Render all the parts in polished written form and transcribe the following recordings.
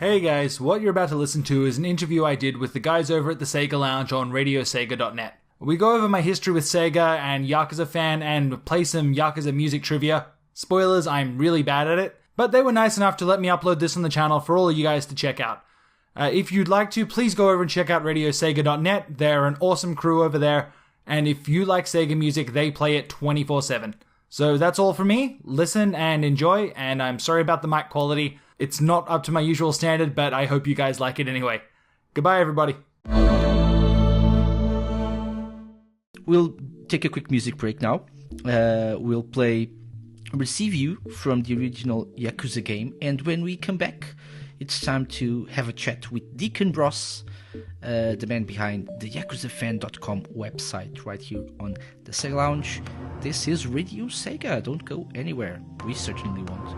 Hey guys, what you're about to listen to is an interview I did with the guys over at the Sega Lounge on radiosega.net. We go over my history with Sega and Yakuza Fan and play some Yakuza music trivia. Spoilers, I'm really bad at it, but they were nice enough to let me upload this on the channel for all of you guys to check out. If you'd like to, please go over and check out radiosega.net. They're an awesome crew over there, and if you like Sega music, they play it 24/7. So that's all from me. Listen and enjoy, and I'm sorry about the mic quality. It's not up to my usual standard, but I hope you guys like it anyway. Goodbye, everybody. We'll take a quick music break now. We'll play Receive You from the original Yakuza game, and when we come back, it's time to have a chat with Deacon Ross, the man behind the YakuzaFan.com website, right here on the Sega Lounge. This is Radio Sega. Don't go anywhere. We certainly won't.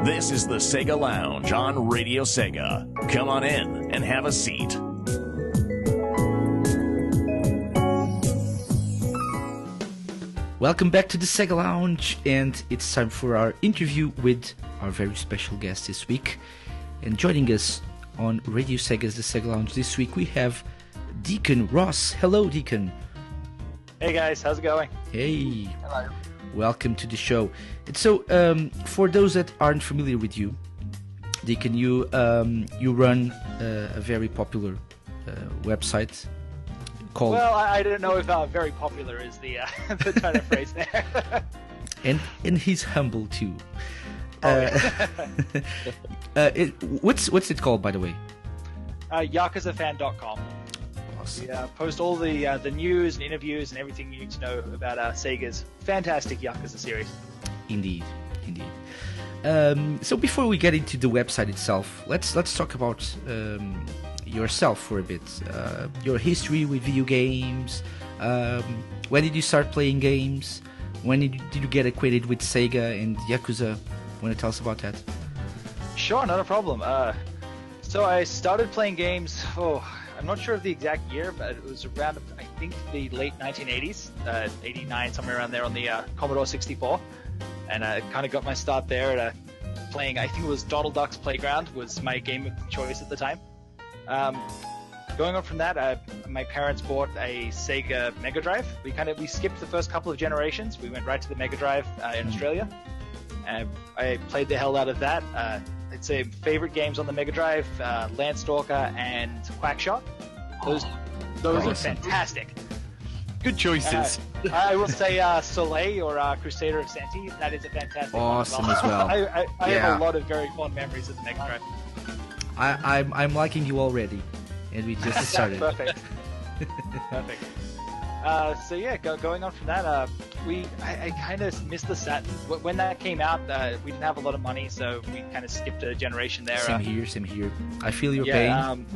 This is the Sega Lounge on Radio Sega. Come on in and have a seat. Welcome back to the Sega Lounge, and it's time for our interview with our very special guest this week. And joining us on Radio Sega's The Sega Lounge this week, we have Deacon Ross. Hello, Deacon. Hey guys, how's it going? Hey. Hello. Welcome to the show. And so, for those that aren't familiar with you, Deacon, you run a very popular website called... Well, I don't know if very popular is the turn of phrase there. and he's humble too. What's it called, by the way? YakuzaFan.com. Awesome. We post all the news and interviews and everything you need to know about Sega's fantastic Yakuza series. Indeed. So before we get into the website itself, let's talk about yourself for a bit. Your history with video games. When did you start playing games? When did you get acquainted with Sega and Yakuza? Want to tell us about that? Sure, not a problem. So I started playing games. I'm not sure of the exact year, but it was around, I think, the late 1980s, 89, somewhere around there on the Commodore 64. And I kind of got my start there at playing, I think it was Donald Duck's Playground was my game of choice at the time. Going on from that, my parents bought a Sega Mega Drive. We skipped the first couple of generations. We went right to the Mega Drive in Australia. I played the hell out of that. I'd say favorite games on the Mega Drive, Landstalker and Quackshot. Those are fantastic. Good choices. I will say Soleil or Crusader of Senti. That is a fantastic awesome one as well. I Yeah. have a lot of very fond memories of the Mega Drive. I'm liking you already, and we just started. Perfect. So yeah, going on from that, I kind of missed the Saturn. When that came out, we didn't have a lot of money, so we kind of skipped a generation there. Same here. I feel your pain.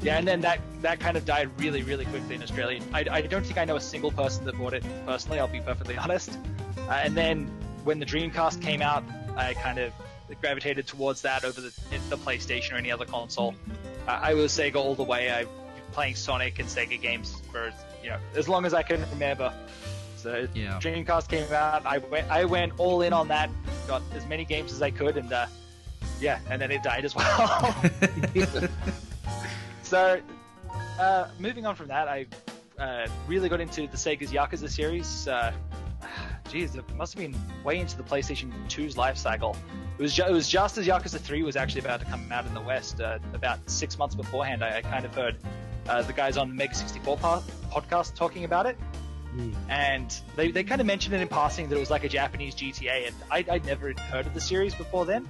Yeah, and then that kind of died really, really quickly in Australia. I don't think I know a single person that bought it personally, I'll be perfectly honest. And then when the Dreamcast came out, I kind of gravitated towards that over the PlayStation or any other console. I was Sega all the way. I playing Sonic and Sega games for as long as I can remember. So yeah. Dreamcast came out, I went all in on that, got as many games as I could, and and then it died as well. So moving on from that, I really got into the Sega's Yakuza series. It must have been way into the PlayStation 2's life cycle. It was just as Yakuza 3 was actually about to come out in the West. About 6 months beforehand, I kind of heard the guys on the Mega 64 podcast talking about it. And they kind of mentioned it in passing that it was like a Japanese GTA, and I'd never heard of the series before then.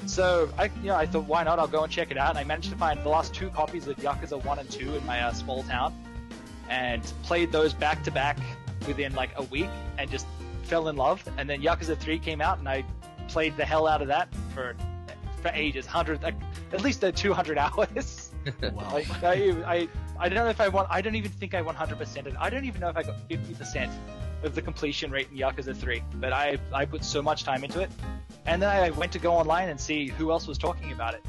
So I thought, why not? I'll go and check it out. And I managed to find the last 2 copies of Yakuza 1 and 2 in my small town, and played those back to back within like a week, and just fell in love. And then Yakuza 3 came out, and I played the hell out of that for ages, at least 200 hours. Wow. I don't know if I won. I don't even think I 100%ed it. I don't even know if I got 50% of the completion rate in Yakuza 3. But I put so much time into it. And then I went to go online and see who else was talking about it.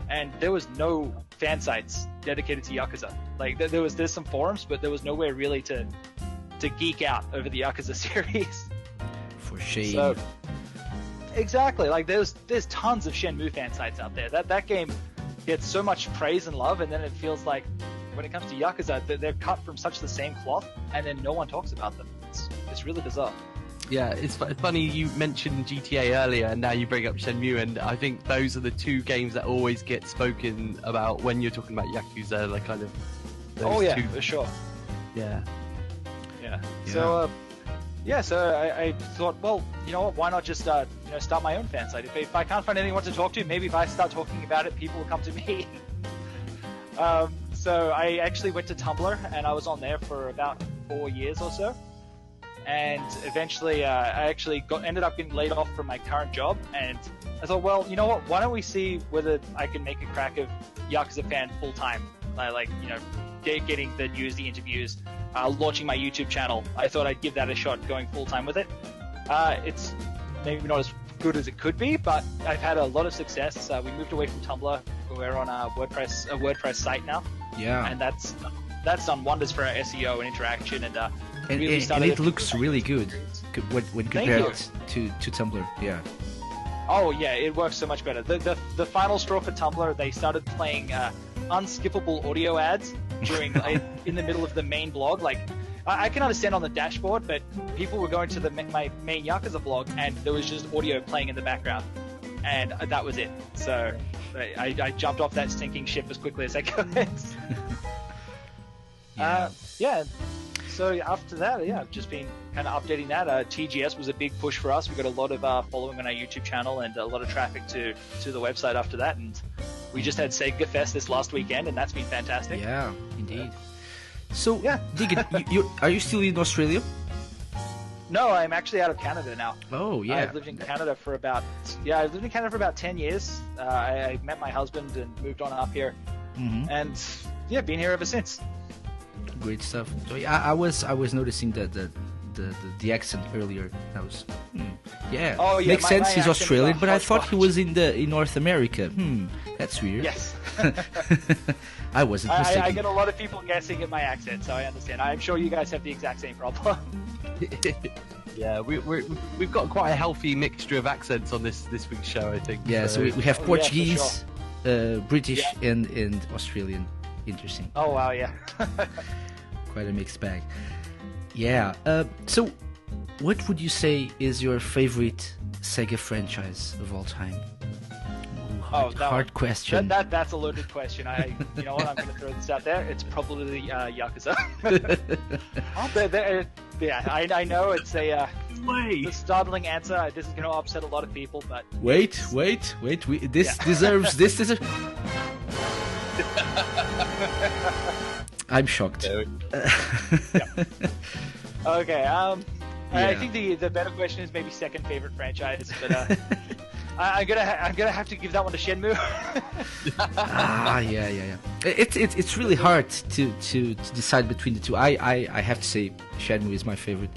And there was no fan sites dedicated to Yakuza. Like there's some forums, but there was nowhere really to geek out over the Yakuza series. For shame. So, exactly. Like there's tons of Shenmue fan sites out there. That game gets so much praise and love, and then it feels like when it comes to Yakuza, they're cut from such the same cloth, and then no one talks about them. It's really bizarre. Yeah, it's funny you mentioned GTA earlier, and now you bring up Shenmue, and I think those are the 2 games that always get spoken about when you're talking about Yakuza. Like kind of. Those 2. For sure. Yeah. So. So I thought, well, you know what? Why not just start my own fan site? If I can't find anyone to talk to, maybe if I start talking about it, people will come to me. So I actually went to Tumblr, and I was on there for about 4 years or so. And eventually, I actually ended up getting laid off from my current job. And I thought, well, you know what? Why don't we see whether I can make a crack of Yakuza Fan full time? Getting the news, the interviews, launching my YouTube channel. I thought I'd give that a shot, going full time with it. It's maybe not as good as it could be, but I've had a lot of success. We moved away from Tumblr. We're on a WordPress site now. Yeah. And that's done wonders for our SEO and interaction, and really and it looks really good when compared to Tumblr. Yeah. Oh yeah, it works so much better. The final straw for Tumblr, they started playing unskippable audio ads during in the middle of the main blog. Like I can understand on the dashboard, but people were going to my main Yakuza blog, and there was just audio playing in the background, and that was it. So I jumped off that sinking ship as quickly as I could. Yeah. So after that, yeah, I've just been kind of updating that. TGS was a big push for us. We got a lot of following on our YouTube channel and a lot of traffic to the website after that. And we just had Sega Fest this last weekend, and that's been fantastic. Yeah, indeed. So, Yeah. Diggin, are you still in Australia? No, I'm actually out of Canada now. Oh, yeah. I've lived in Canada for about 10 years. I met my husband and moved on up here, and yeah, been here ever since. Great stuff. So, yeah, I was noticing the accent earlier. I was, yeah. Oh, yeah, makes my sense. He's accent is Australian, a but I thought he hodgepodge. was in North America. That's weird. Yes. I wasn't mistaken. I get a lot of people guessing at my accent, so I understand. I'm sure you guys have the exact same problem. Yeah, we've got quite a healthy mixture of accents on this week's show, I think. Yeah, so we have Oh, yeah, for Portuguese, British, and Australian. Interesting. Oh wow, yeah. Quite a mixed bag. Yeah. So, what would you say is your favorite Sega franchise of all time? Ooh, hard question. That's a loaded question. You know what? I'm going to throw this out there. It's probably Yakuza. Yeah, I know it's a startling answer. This is going to upset a lot of people, but Wait. This deserves. This deserves. I'm shocked. okay. I Yeah. think the better question is maybe second favorite franchise, but I'm gonna have to give that one to Shenmue. Yeah. It's really hard to decide between the two. I have to say Shenmue is my favorite,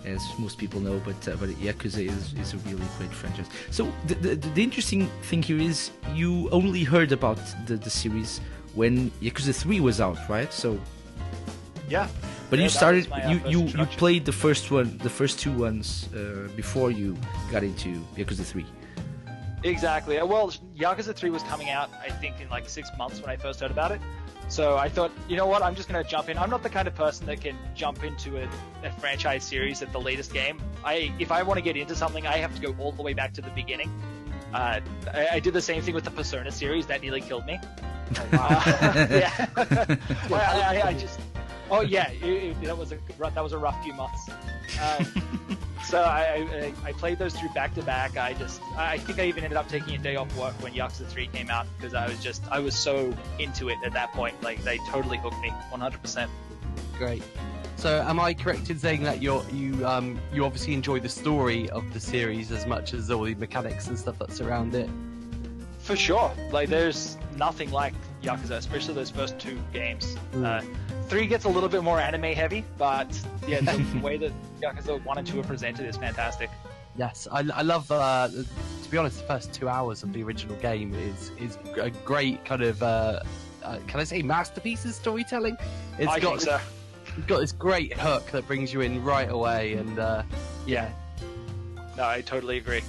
as most people know, but Yakuza is a really great franchise. So the interesting thing here is you only heard about the series when Yakuza 3 was out, right? So Yeah. but Yeah, you that started was my, first you introduction. played the first two ones before you got into Yakuza 3. Exactly. Well, Yakuza 3 was coming out, I think, in like 6 months when I first heard about it. So I thought, you know what, I'm just going to jump in. I'm not the kind of person that can jump into a franchise series at the latest game. If I want to get into something, I have to go all the way back to the beginning. I did the same thing with the Persona series. That nearly killed me. Yeah. I just... Oh, yeah, that was a rough few months. So I played those through back to back. I think I even ended up taking a day off work when Yakuza 3 came out because I was so into it at that point. Like they totally hooked me 100%. Great. So, am I correct in saying that you obviously enjoy the story of the series as much as all the mechanics and stuff that surround it? For sure. Like there's nothing like Yakuza, especially those first two games. 3 gets a little bit more anime heavy, but yeah, the way that Yakuza 1 and 2 are presented is fantastic. Yes, I love. To be honest, the first 2 hours of the original game is a great kind of. Can I say masterpiece of storytelling? I think so. It's got this great hook that brings you in right away, and yeah. No, I totally agree.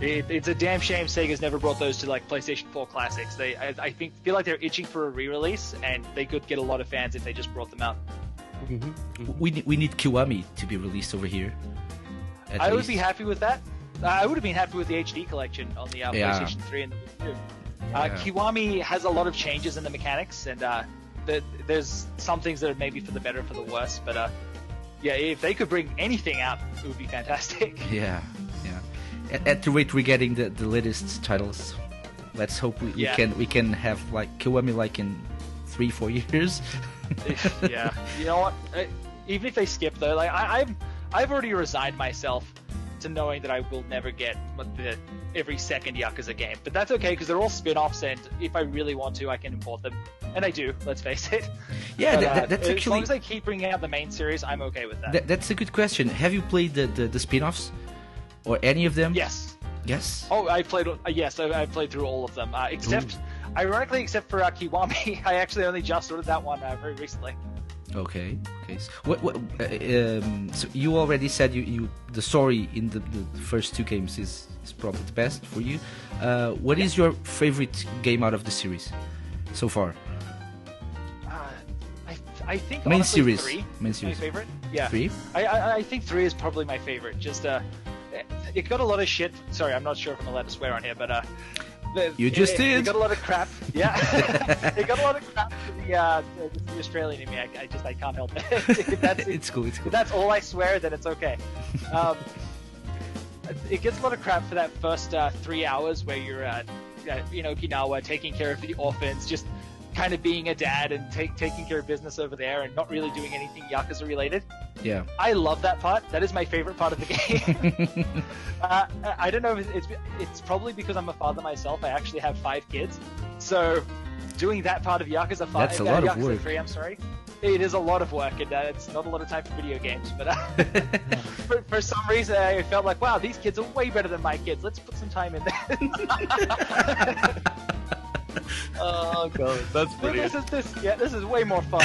It's a damn shame Sega's never brought those to like PlayStation 4 classics. I feel like they're itching for a re-release, and they could get a lot of fans if they just brought them out. We need Kiwami to be released over here. I would be happy with that. I would have been happy with the HD collection on the PlayStation 3 and the Wii 2. Kiwami has a lot of changes in the mechanics, and there's some things that are maybe for the better or for the worse. But yeah, if they could bring anything out, it would be fantastic. Yeah. At the rate we're getting the latest titles, let's hope we can have like Kiwami like in 3-4 years. Yeah, you know what? Even if they skip though, like I've already resigned myself to knowing that I will never get every second Yakuza game. But that's okay because they're all spin-offs, and if I really want to, I can import them, and I do. Let's face it. Yeah, but, that's as actually. long as they keep bringing out the main series, I'm okay with that. That's a good question. Have you played the spin-offs or any of them? Yes. Yes. Oh, I played. Yes, I played through all of them, except, ironically, except for Kiwami. I actually only just ordered that one very recently. Okay. So you already said you the story in the first two games is probably the best for you. What is your favorite game out of the series so far? I think Main honestly, series. 3 Main is my series. favorite. Yeah. 3? I think 3 is probably my favorite. Just it got a lot of shit. Sorry, I'm not sure if I'm allowed to swear on here, but You just did. It got a lot of crap. Yeah, it got a lot of crap for the Australian in me. I can't help it. It's cool. If that's all I swear, then it's okay. It gets a lot of crap for that first 3 hours where you're in Okinawa taking care of the orphans, just kind of being a dad and taking care of business over there and not really doing anything Yakuza related. Yeah. I love that part. That is my favorite part of the game. I don't know if it's probably because I'm a father myself. I actually have 5 kids. So doing that part of Yakuza 5, that's a lot of Yakuza work. 3, I'm sorry. It is a lot of work, and it's not a lot of time for video games. But for some reason, I felt like, wow, these kids are way better than my kids. Let's put some time in there. Oh god, that's brilliant. This is way more fun.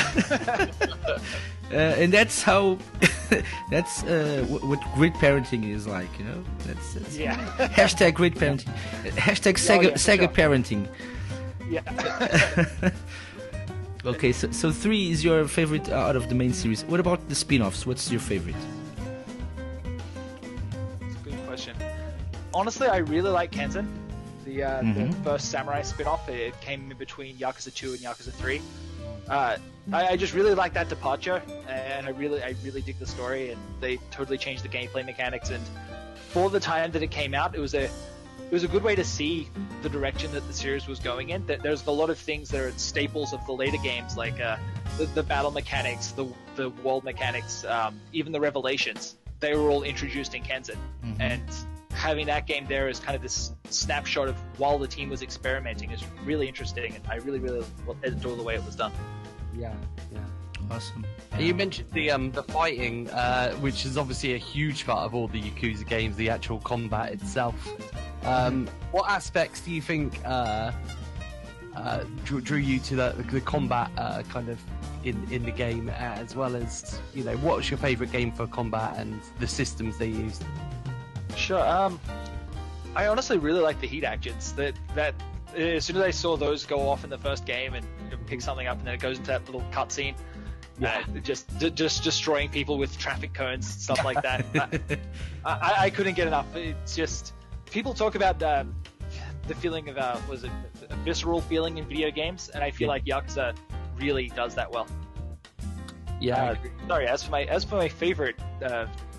And that's how that's what great parenting is like, you know. That's Yeah. Hashtag great parenting. Hashtag Sega sure. parenting. Yeah. Okay, so 3 is your favorite out of the main series. What about the spin-offs? What's your favorite? That's a good question. Honestly, I really like Kenton. The first Samurai spin-off. It came in between Yakuza 2 and Yakuza 3. I just really like that departure, and I really dig the story, and they totally changed the gameplay mechanics. And for the time that it came out, it was a good way to see the direction that the series was going in. That there's a lot of things that are staples of the later games, like the battle mechanics, the world mechanics, even the revelations. They were all introduced in Kenton, and having that game there as kind of this snapshot of while the team was experimenting is really interesting, and I really adore the way it was done. Yeah. Awesome. You mentioned the fighting, which is obviously a huge part of all the Yakuza games, the actual combat itself. What aspects do you think drew you to the combat kind of in the game, as well as, you know, what's your favourite game for combat and the systems they used? Sure. I honestly really like the heat actions. That as soon as I saw those go off in the first game and pick something up, and then it goes into that little cutscene, just destroying people with traffic cones, stuff like that. I couldn't get enough. It's just people talk about the feeling of was it a visceral feeling in video games, and I feel like Yakuza really does that well. Yeah. Sorry. As for my favorite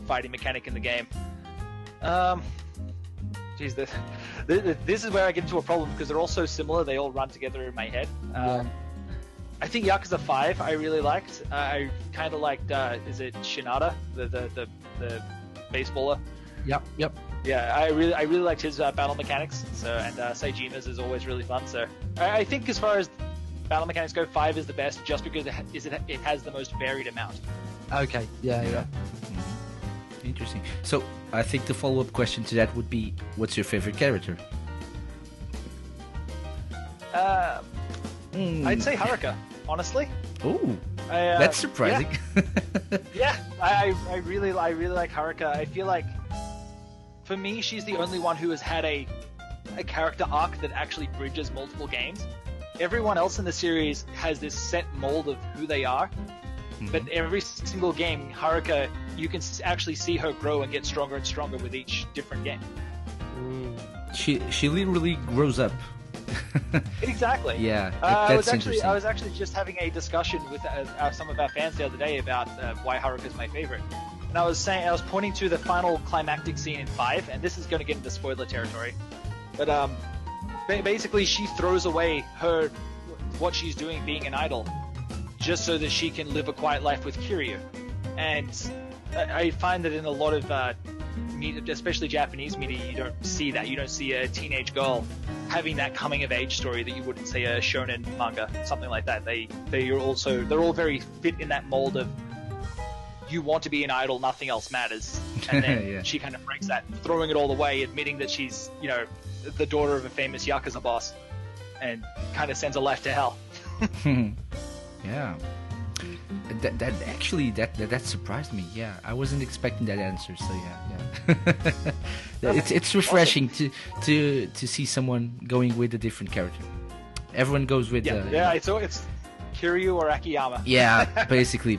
fighting mechanic in the game. Geez, this is where I get into a problem because they're all so similar. They all run together in my head. I think Yakuza 5 I really liked. I kind of liked, is it Shinada, the baseballer? Yep. Yeah, I really liked his battle mechanics. So, and Seijima's is always really fun. So I think as far as battle mechanics go, 5 is the best just because it has the most varied amount. Okay. Yeah. Interesting. So I think the follow-up question to that would be, what's your favorite character? I'd say Haruka, honestly. Oh, that's surprising. Yeah, I really like Haruka. I feel like, for me, she's the only one who has had a character arc that actually bridges multiple games. Everyone else in the series has this set mold of who they are. But every single game, Haruka, you can actually see her grow and get stronger and stronger with each different game. She literally grows up. Exactly. Yeah, I was interesting. actually just having a discussion with some of our fans the other day about why Haruka is my favorite. And I was pointing to the final climactic scene in 5, and this is going to get into spoiler territory. But basically, she throws away what she's doing, being an idol, just so that she can live a quiet life with Kiryu. And I find that in a lot of media, especially Japanese media, you don't see that. You don't see a teenage girl having that coming of age story that you wouldn't say a shonen manga, something like that. They're all very fit in that mold of you want to be an idol, nothing else matters. And then she kind of breaks that, throwing it all away, admitting that she's, you know, the daughter of a famous Yakuza boss, and kind of sends her life to hell. Yeah, that surprised me. Yeah, I wasn't expecting that answer. So yeah. It's refreshing to see someone going with a different character. Everyone goes with it's Kiryu or Akiyama. Yeah, basically.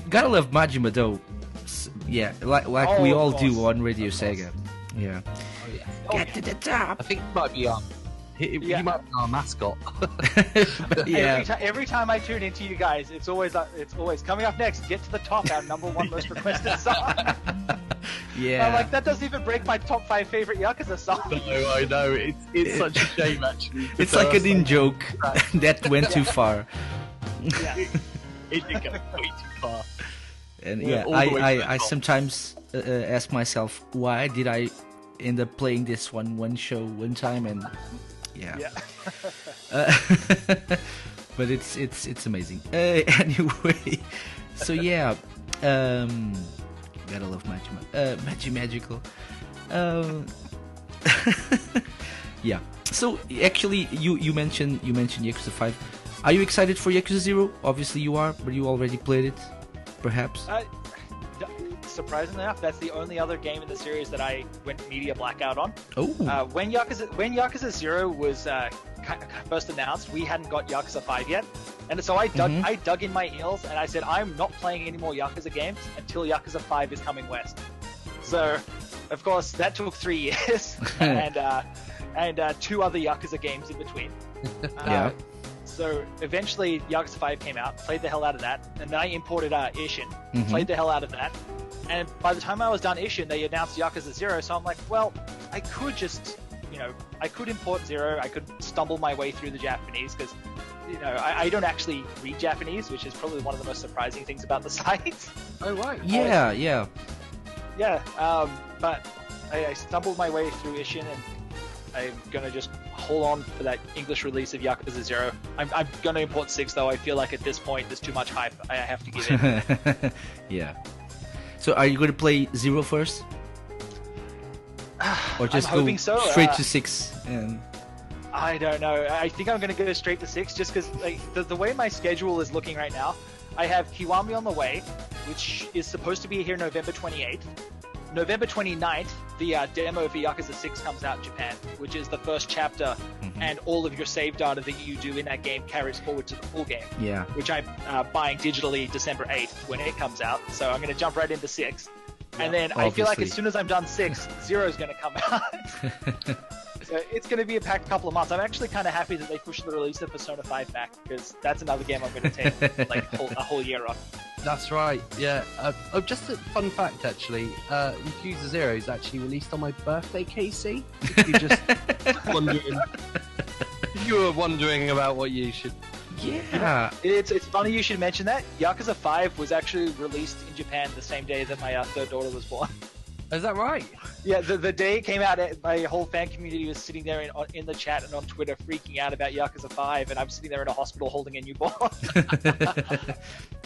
Gotta love Majima though. Yeah, like we all do on Radio Sega. Yeah. Get to the top. I think it might be he might be our mascot. Yeah. Every time I tune into you guys, it's always coming up next. Get to the top, our number one most requested song. Yeah. I'm like, that doesn't even break my top 5 favorite Yakuza songs. No, I know. It's such a shame, actually. It's like an in-joke that went too far. Yeah. It did go way too far. And Yeah, yeah, all the way to the I top. sometimes ask myself, why did I end up playing this one show one time? And yeah. But it's amazing. Anyway, so yeah, gotta love Magical. Yeah. So actually, you mentioned Yakuza 5. Are you excited for Yakuza 0? Obviously you are, but you already played it, perhaps. Surprisingly enough, that's the only other game in the series that I went media blackout on. Oh. When Yakuza 0 was first announced, we hadn't got Yakuza 5 yet, and so I dug in my heels and I said, I'm not playing any more Yakuza games until Yakuza 5 is coming west. So, of course, that took 3 years and 2 other Yakuza games in between. Yeah. So eventually Yakuza 5 came out, played the hell out of that, and then I imported Ishin, played the hell out of that. And by the time I was done Ishin, they announced Yakuza 0, so I'm like, well, I could just, I could import 0, I could stumble my way through the Japanese, because, I don't actually read Japanese, which is probably one of the most surprising things about the site. Oh, right. Yeah. Yeah, but I stumbled my way through Ishin, and I'm gonna just hold on for that English release of Yakuza 0. I'm gonna import 6 though. I feel like at this point there's too much hype. I have to give in. Yeah. So are you going to play 0 first? Or just I'm go hoping so. straight to 6? And... I don't know. I think I'm gonna go straight to 6 just because the way my schedule is looking right now, I have Kiwami on the way, which is supposed to be here November 28th. November 29th, the demo for Yakuza 6 comes out in Japan, which is the first chapter, and all of your save data that you do in that game carries forward to the full game. Yeah. Which I'm buying digitally December 8th when it comes out, so I'm going to jump right into 6. And then I feel like as soon as I'm done 6, 0 is going to come out. So it's going to be a packed couple of months. I'm actually kind of happy that they pushed the release of Persona 5 back, because that's another game I'm going to take like a whole year on. That's right, yeah. Just a fun fact, actually. Yakuza 0 is actually released on my birthday, Casey. If you're just wondering. If you were wondering about what you should... Yeah. It's funny you should mention that. Yakuza 5 was actually released in Japan the same day that my third daughter was born. Is that right? Yeah, the day it came out, my whole fan community was sitting there in the chat and on Twitter freaking out about Yakuza 5, and I'm sitting there in a hospital holding a newborn.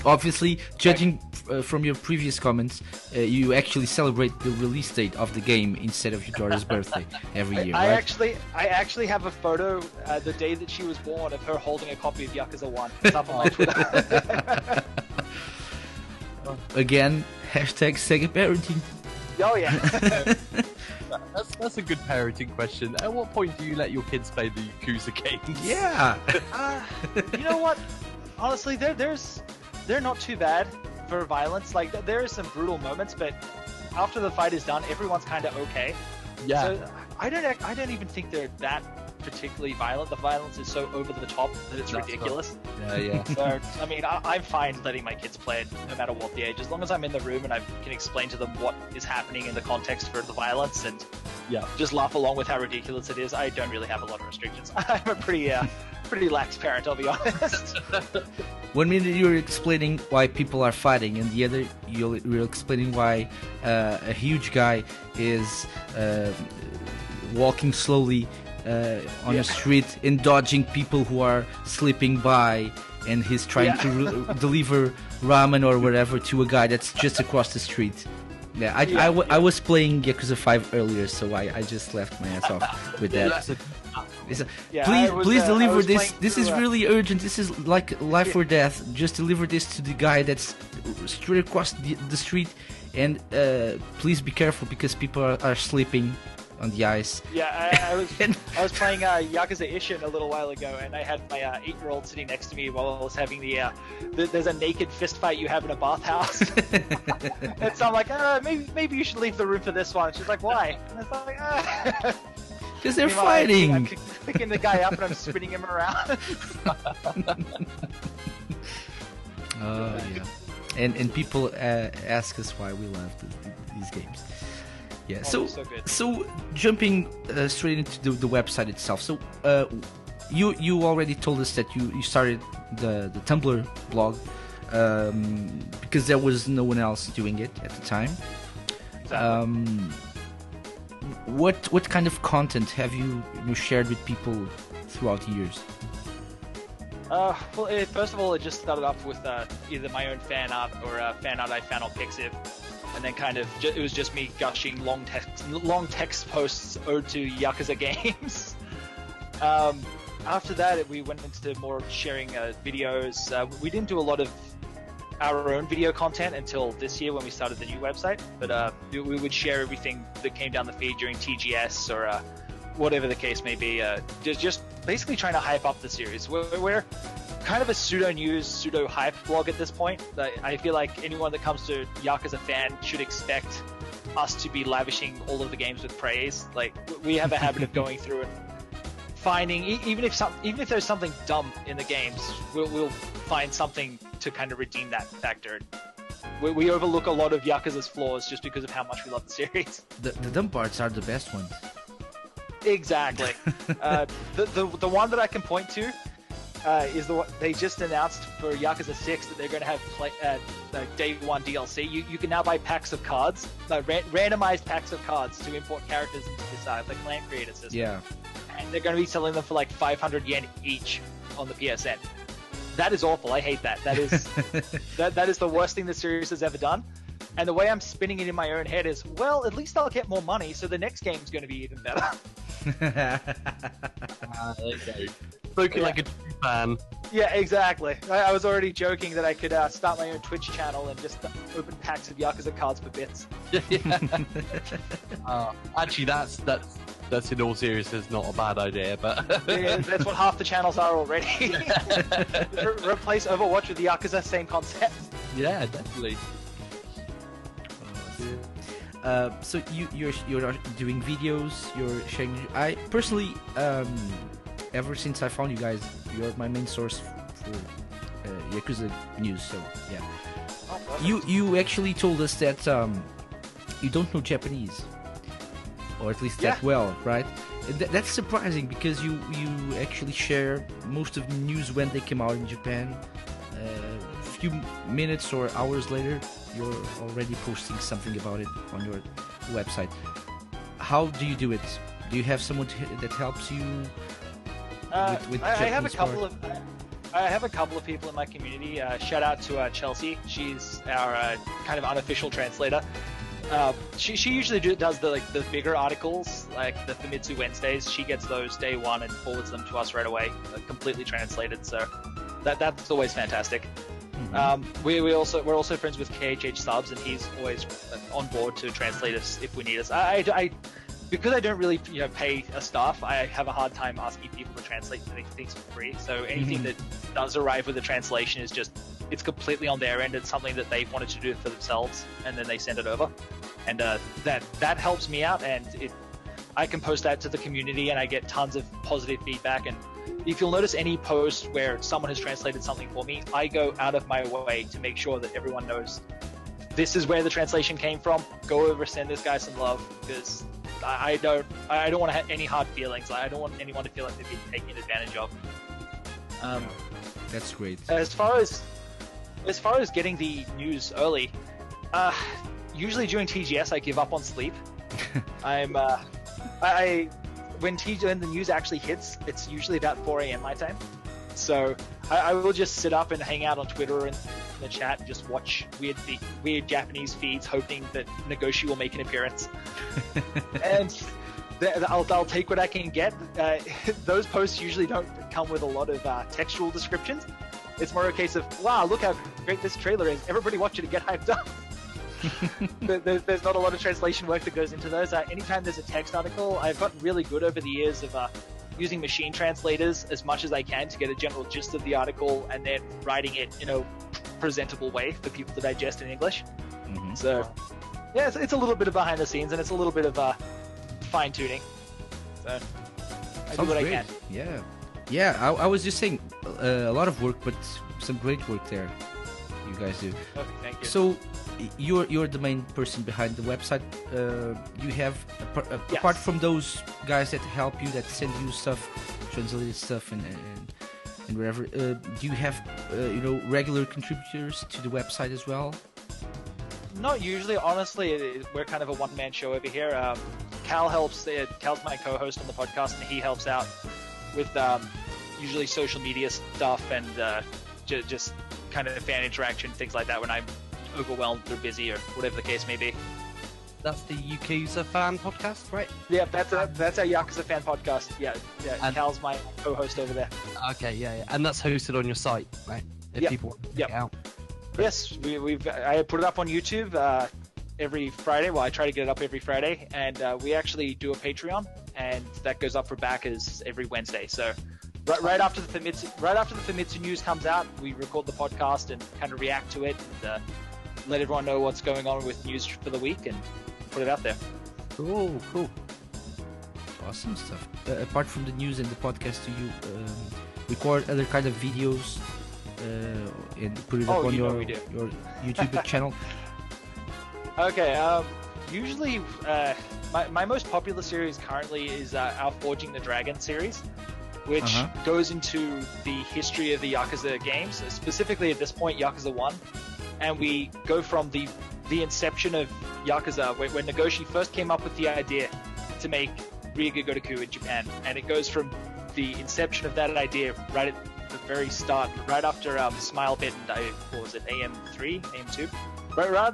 Obviously, judging from your previous comments, you actually celebrate the release date of the game instead of your daughter's birthday every year, I right? actually have a photo the day that she was born of her holding a copy of Yakuza 1. It's up on my Twitter. Again, hashtag Sega parenting. Oh yeah. That's a good parenting question. At what point do you let your kids play the Yakuza games? Yeah. You know what? Honestly, they're not too bad for violence. Like there are some brutal moments, but after the fight is done, everyone's kind of okay. Yeah. So I don't even think they're that particularly violent. The violence is so over the top that it's ridiculous. Yeah. So I mean, I'm fine letting my kids play it no matter what the age, as long as I'm in the room and I can explain to them what is happening in the context for the violence and just laugh along with how ridiculous it is. I don't really have a lot of restrictions. I'm a pretty lax parent, I'll be honest. 1 minute you're explaining why people are fighting, and the other you're explaining why a huge guy is walking slowly on a street and dodging people who are slipping by, and he's trying to deliver ramen or whatever to a guy that's just across the street. Yeah, I was playing Yakuza 5 earlier, so I just left my ass off with that. Please deliver this. This is really urgent. This is like life or death. Just deliver this to the guy that's straight across the street, and please be careful because people are sleeping. on the ice. Yeah, I was playing Yakuza Ishin a little while ago, and I had my 8-year-old sitting next to me while I was having there's a naked fist fight you have in a bathhouse. And so I'm like, maybe you should leave the room for this one. She's like, why? And I was like, because they're fighting. I'm picking the guy up and I'm spinning him around. Oh yeah, and people ask us why we love these games. Yeah, so jumping straight into the website itself. So you already told us that you started the Tumblr blog because there was no one else doing it at the time. Exactly. What kind of content have you shared with people throughout the years? Well, first of all, it just started off with either my own fan art or fan art I found on Pixiv, and then kind of it was just me gushing long text posts ode to Yakuza games. After that, we went into more sharing videos. We didn't do a lot of our own video content until this year when we started the new website, but we would share everything that came down the feed during TGS or whatever the case may be. Just basically trying to hype up the series. We're kind of a pseudo-news, pseudo-hype blog at this point. I feel like anyone that comes to Yakuza Fan should expect us to be lavishing all of the games with praise. Like, we have a habit of going through and finding, even if there's something dumb in the games, we'll find something to kind of redeem that factor. We overlook a lot of Yakuza's flaws just because of how much we love the series. The dumb parts are the best ones. Exactly. The one that I can point to is the one they just announced for Yakuza 6 that they're going to have day one DLC. You can now buy packs of cards, randomized packs of cards to import characters into this the clan creator system. Yeah. And they're going to be selling them for like 500 yen each on the PSN. That is awful. I hate that. That is that is the worst thing the series has ever done. And the way I'm spinning it in my own head is, well, at least I'll get more money, so the next game's going to be even better. Okay. Spoken like a true fan. Yeah, exactly. I was already joking that I could start my own Twitch channel and just open packs of Yakuza cards for bits. Actually, that's in all seriousness not a bad idea, but Yeah, that's what half the channels are already. Replace Overwatch with the Yakuza, same concept. yeah, definitely. So you're doing videos, you're sharing. I personally, ever since I found you guys, you're my main source for Yakuza news. So yeah, you actually told us that you don't know Japanese, or at least that well, right? That's surprising because you actually share most of the news when they come out in Japan. A few minutes or hours later, you're already posting something about it on your website. How do you do it? Do you have someone that helps you with I have a Japanese couple I have a couple of people in my community. Shout out to Chelsea. She's our kind of unofficial translator. She usually does the bigger articles, like the Famitsu Wednesdays. She gets those day one and forwards them to us right away, completely translated. So that's always fantastic. Mm-hmm. We're also friends with KHH Subs, and he's always on board to translate us if we need us. Because I don't really pay a staff, I have a hard time asking people to translate things for free. So anything that does arrive with a translation is it's completely on their end. It's something that they wanted to do for themselves, and then they send it over, and that helps me out, and I can post that to the community, and I get tons of positive feedback. And if you'll notice any post where someone has translated something for me, I go out of my way to make sure that everyone knows this is where the translation came from. Go over, send this guy some love, because I don't want to have any hard feelings. I don't want anyone to feel like they've been taken advantage of. That's great. As far as getting the news early, usually during TGS I give up on sleep. When the news actually hits, it's usually about 4 a.m. my time. So I will just sit up and hang out on Twitter and in the chat and just watch weird Japanese feeds, hoping that Nagoshi will make an appearance. And I'll take what I can get. Those posts usually don't come with a lot of textual descriptions. It's more a case of, wow, look how great this trailer is. Everybody watch it and get hyped up. there's not a lot of translation work that goes into those. Anytime there's a text article, I've gotten really good over the years of using machine translators as much as I can to get a general gist of the article and then writing it in a presentable way for people to digest in English. Mm-hmm. So, yeah, it's a little bit of behind the scenes and it's a little bit of fine tuning. So, I do what I can. Yeah. I was just saying a lot of work, but some great work there. You guys do. Okay, thank you. So, you're the main person behind the website. You have Yes. apart from those guys that help you, that send you stuff, translated stuff, and whatever. Do you have regular contributors to the website as well? Not usually, honestly. We're kind of a one-man show over here. Cal helps. Cal's my co-host on the podcast, and he helps out with usually social media stuff and just kind of fan interaction, things like that when I'm overwhelmed or busy or whatever the case may be. That's the Yakuza Fan podcast, right? Yeah, that's our Yakuza Fan podcast. Yeah. And Cal's my co-host over there. Okay, yeah. And that's hosted on your site, right? If Yep. people want to check Yep. it out. Yes, I put it up on YouTube every Friday. Well, I try to get it up every Friday, and we actually do a Patreon, and that goes up for backers every Wednesday. So right after the Famitsu news comes out, we record the podcast and kind of react to it and let everyone know what's going on with news for the week and put it out there. Cool. Awesome stuff. Apart from the news and the podcast, do you record other kind of videos and put it up on your YouTube channel? Okay, usually my most popular series currently is our Forging the Dragon series, which goes into the history of the Yakuza games, specifically at this point Yakuza 1, and we go from the inception of Yakuza, when Nagoshi first came up with the idea to make Ryuga Gotoku in Japan, and it goes from the inception of that idea right at the very start, right after Smilebit and what was it, AM3, AM2?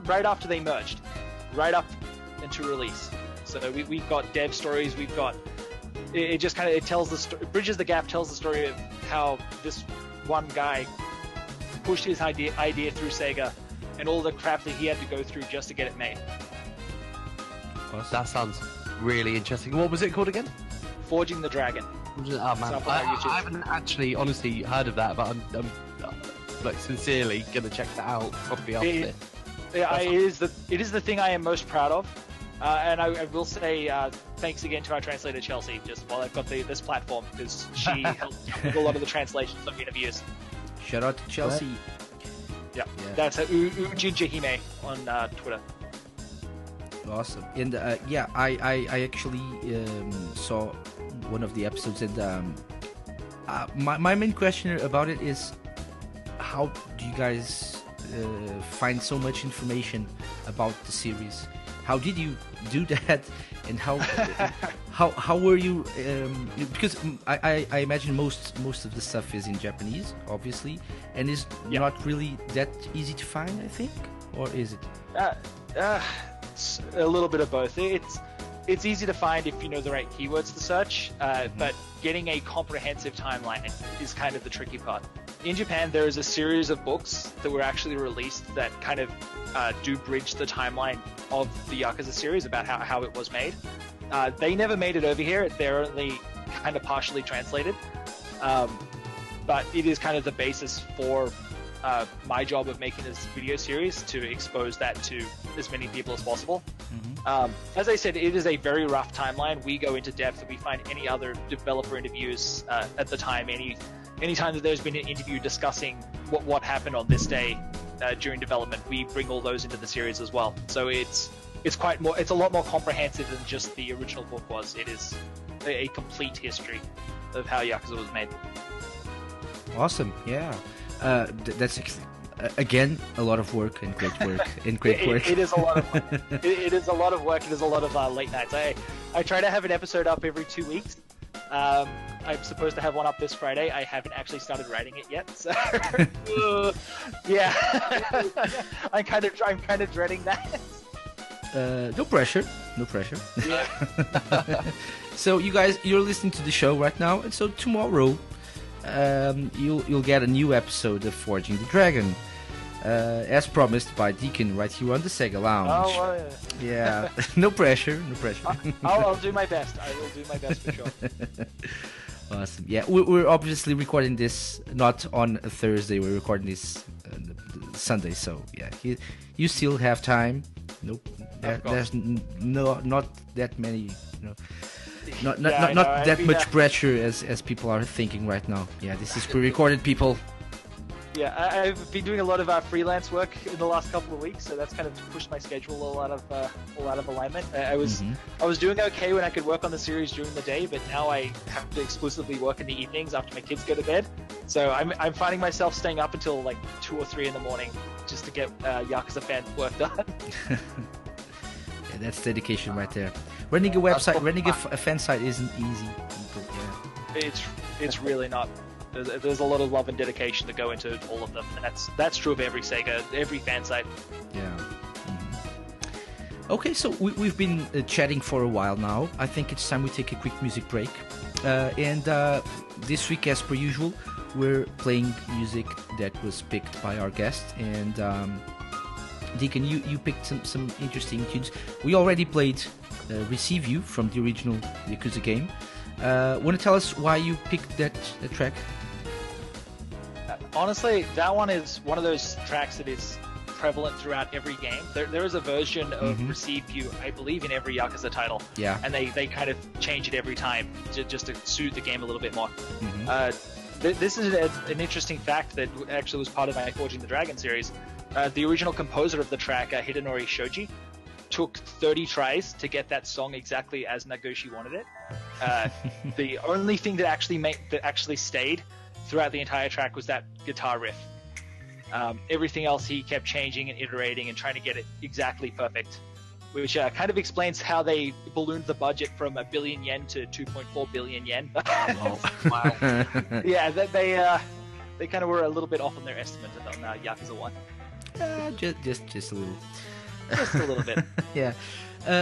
Right after they merged, right up into release. So we've got dev stories, we've got it just kind of it bridges the gap, tells the story of how this one guy pushed his idea through Sega and all the crap that he had to go through just to get it made. That sounds really interesting. What was it called again? Forging the Dragon. Oh man, I haven't actually honestly heard of that, but I'm like sincerely gonna check that out probably after this. Yeah, it is the thing I am most proud of, and I will say thanks again to our translator Chelsea, just while I've got this platform, because she helped with a lot of the translations of interviews. Shout out to Chelsea. Yeah. That's Ujinja Hime on Twitter. Awesome. And I actually saw one of the episodes, and my main question about it is, how do you guys find so much information about the series? How did you do that, and how were you? Because I imagine most of the stuff is in Japanese, obviously, and is not really that easy to find, I think, or is it? It's a little bit of both. It's easy to find if you know the right keywords to search, but getting a comprehensive timeline is kind of the tricky part. In Japan, there is a series of books that were actually released that kind of do bridge the timeline of the Yakuza series about how it was made. They never made it over here. They're only kind of partially translated. But it is kind of the basis for my job of making this video series, to expose that to as many people as possible. As I said, it is a very rough timeline. We go into depth, and we find any other developer interviews at the time, any time that there's been an interview discussing what happened on this day during development, we bring all those into the series as well. So it's a lot more comprehensive than just the original book was. It is a complete history of how Yakuza was made. Awesome, yeah. That's again a lot of work and great work and great work. It is a lot of work. It is a lot of work. It is a lot of late nights. I try to have an episode up every 2 weeks. I'm supposed to have one up this Friday. I haven't actually started writing it yet, so yeah. I'm kind of dreading that. No pressure. Yeah. So you guys, you're listening to the show right now, and so tomorrow, you'll get a new episode of Forging the Dragon. as promised by Deacon right here on the Sega Lounge. Oh, well, yeah. No pressure. I'll do my best. I will do my best for sure. Awesome. Yeah, we're obviously recording this not on a Thursday. We're recording this Sunday. So yeah, you still have time. Nope. There's not that many. Not that much pressure as people are thinking right now. Yeah, this is pre-recorded, people. Yeah, I've been doing a lot of freelance work in the last couple of weeks, so that's kind of pushed my schedule all out of alignment. I was doing okay when I could work on the series during the day, but now I have to exclusively work in the evenings after my kids go to bed. So I'm finding myself staying up until like 2 or 3 in the morning just to get Yakuza Fan work done. Yeah, that's dedication right there. Running a website, running a fan site isn't easy. People, yeah. It's really not. There's a lot of love and dedication that go into all of them, and that's true of every Sega, every fan site. Yeah. Mm-hmm. Okay, so we've been chatting for a while now. I think it's time we take a quick music break. And this week, as per usual, we're playing music that was picked by our guest. And Deacon, you picked some interesting tunes. We already played Receive You from the original Yakuza game. Want to tell us why you picked that track? Honestly, that one is one of those tracks that is prevalent throughout every game. There is a version of Receive You, I believe, in every Yakuza title. Yeah. And they kind of change it every time just to suit the game a little bit more. This is an interesting fact that actually was part of my Forging the Dragon series. The original composer of the track, Hidenori Shoji, took 30 tries to get that song exactly as Nagoshi wanted it. The only thing that actually stayed throughout the entire track was that guitar riff. Everything else he kept changing and iterating and trying to get it exactly perfect, which kind of explains how they ballooned the budget from 1 billion yen to 2.4 billion yen. Wow. Yeah, they kind of were a little bit off on their estimate on Yakuza 1. Just a little. Just a little bit. Yeah.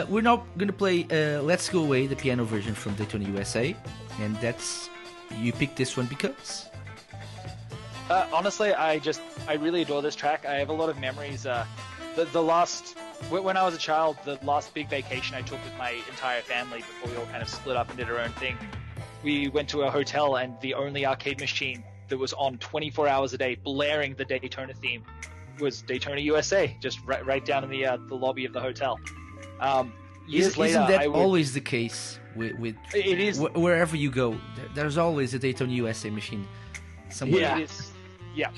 We're now going to play Let's Go Away, the piano version from Daytona USA. And you picked this one because? Honestly, I really adore this track. I have a lot of memories. When I was a child, the last big vacation I took with my entire family before we all kind of split up and did our own thing, we went to a hotel, and the only arcade machine that was on 24 hours a day, blaring the Daytona theme, was Daytona USA, just right down in the lobby of the hotel. Years later, isn't that always the case with it is wherever you go? There's always a Daytona USA machine somewhere. Yeah, it is. Yeah,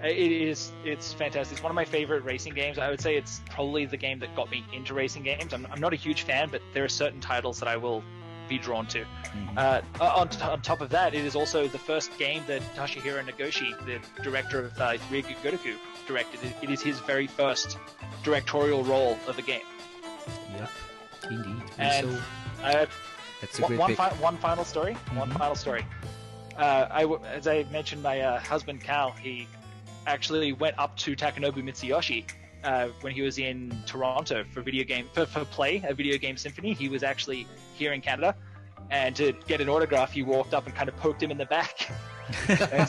it is. It's fantastic. It's one of my favorite racing games. I would say it's probably the game that got me into racing games. I'm not a huge fan, but there are certain titles that I will be drawn to. On top of that, it is also the first game that Toshihiro Nagoshi, the director of Ryugu Gotoku, directed. It is his very first directorial role of a game. Yep, indeed. And that's a great pick. One final story. One final story. As I mentioned, my husband Cal, he actually went up to Takanobu Mitsuyoshi when he was in Toronto for a video game symphony. He was actually here in Canada, and to get an autograph, he walked up and kind of poked him in the back and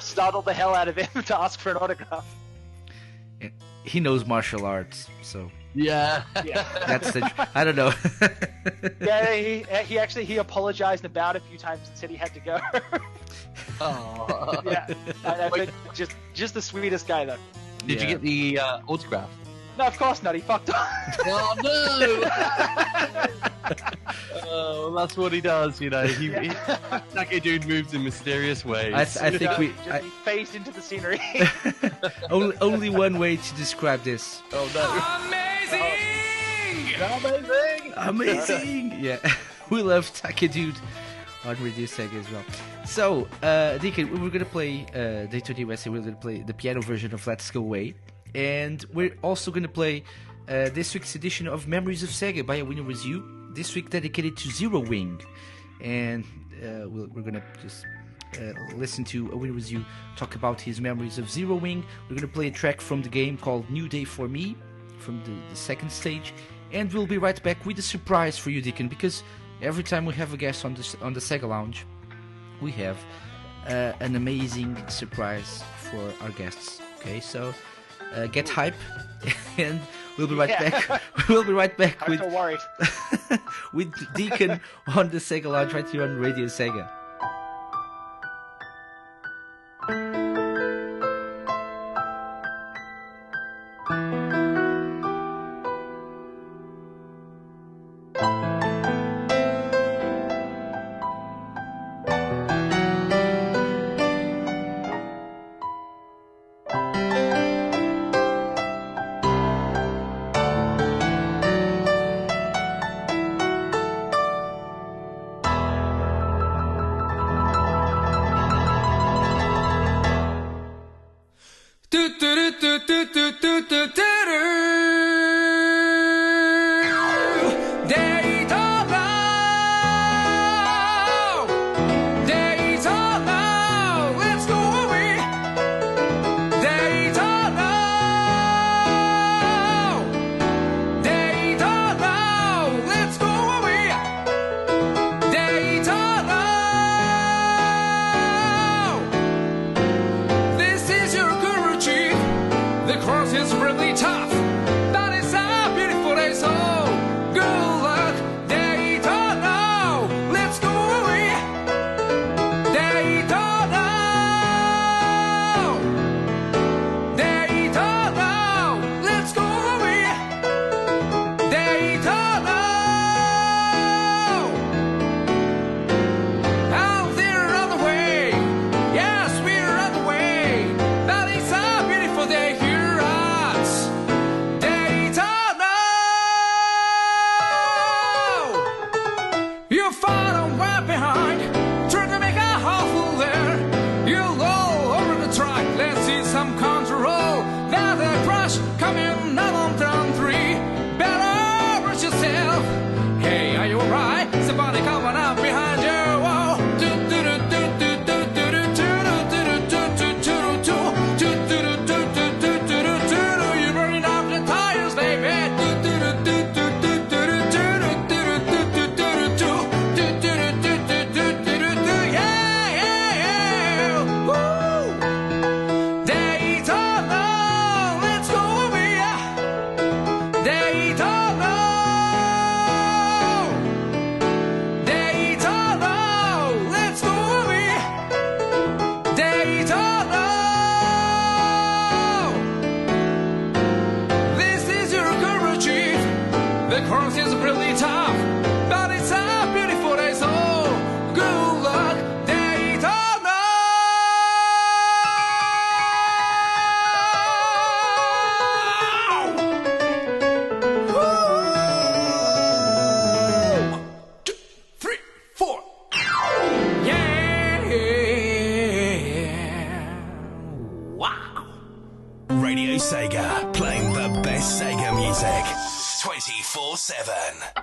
startled the hell out of him to ask for an autograph. He knows martial arts, so yeah. That's I don't know. Yeah, he apologized and bowed a few times and said he had to go. Oh. Yeah, but just the sweetest guy though. Did you get the autograph? No, of course not. He fucked up. Oh no! Oh, that's what he does, you know. That dude moves in mysterious ways. I think he phased into the scenery. only one way to describe this. Oh no! Amazing! Yeah, we love Takedude on Radio Sega as well. So, Deacon, we're gonna play Daytona USA. We're gonna play the piano version of Let's Go Away, and we're also gonna play this week's edition of Memories of Sega by A Winner Was You. This week dedicated to Zero Wing, and we're gonna just listen to A Winner Was You talk about his memories of Zero Wing. We're gonna play a track from the game called New Day for Me, from the second stage, and we'll be right back with a surprise for you, Deacon, because every time we have a guest on the Sega Lounge, we have an amazing surprise for our guests. Okay, so get hype, and we'll be right back. We'll be right back I'm so worried. with Deacon on the Sega Lounge right here on Radio Sega. Sega, playing the best Sega music 24/7.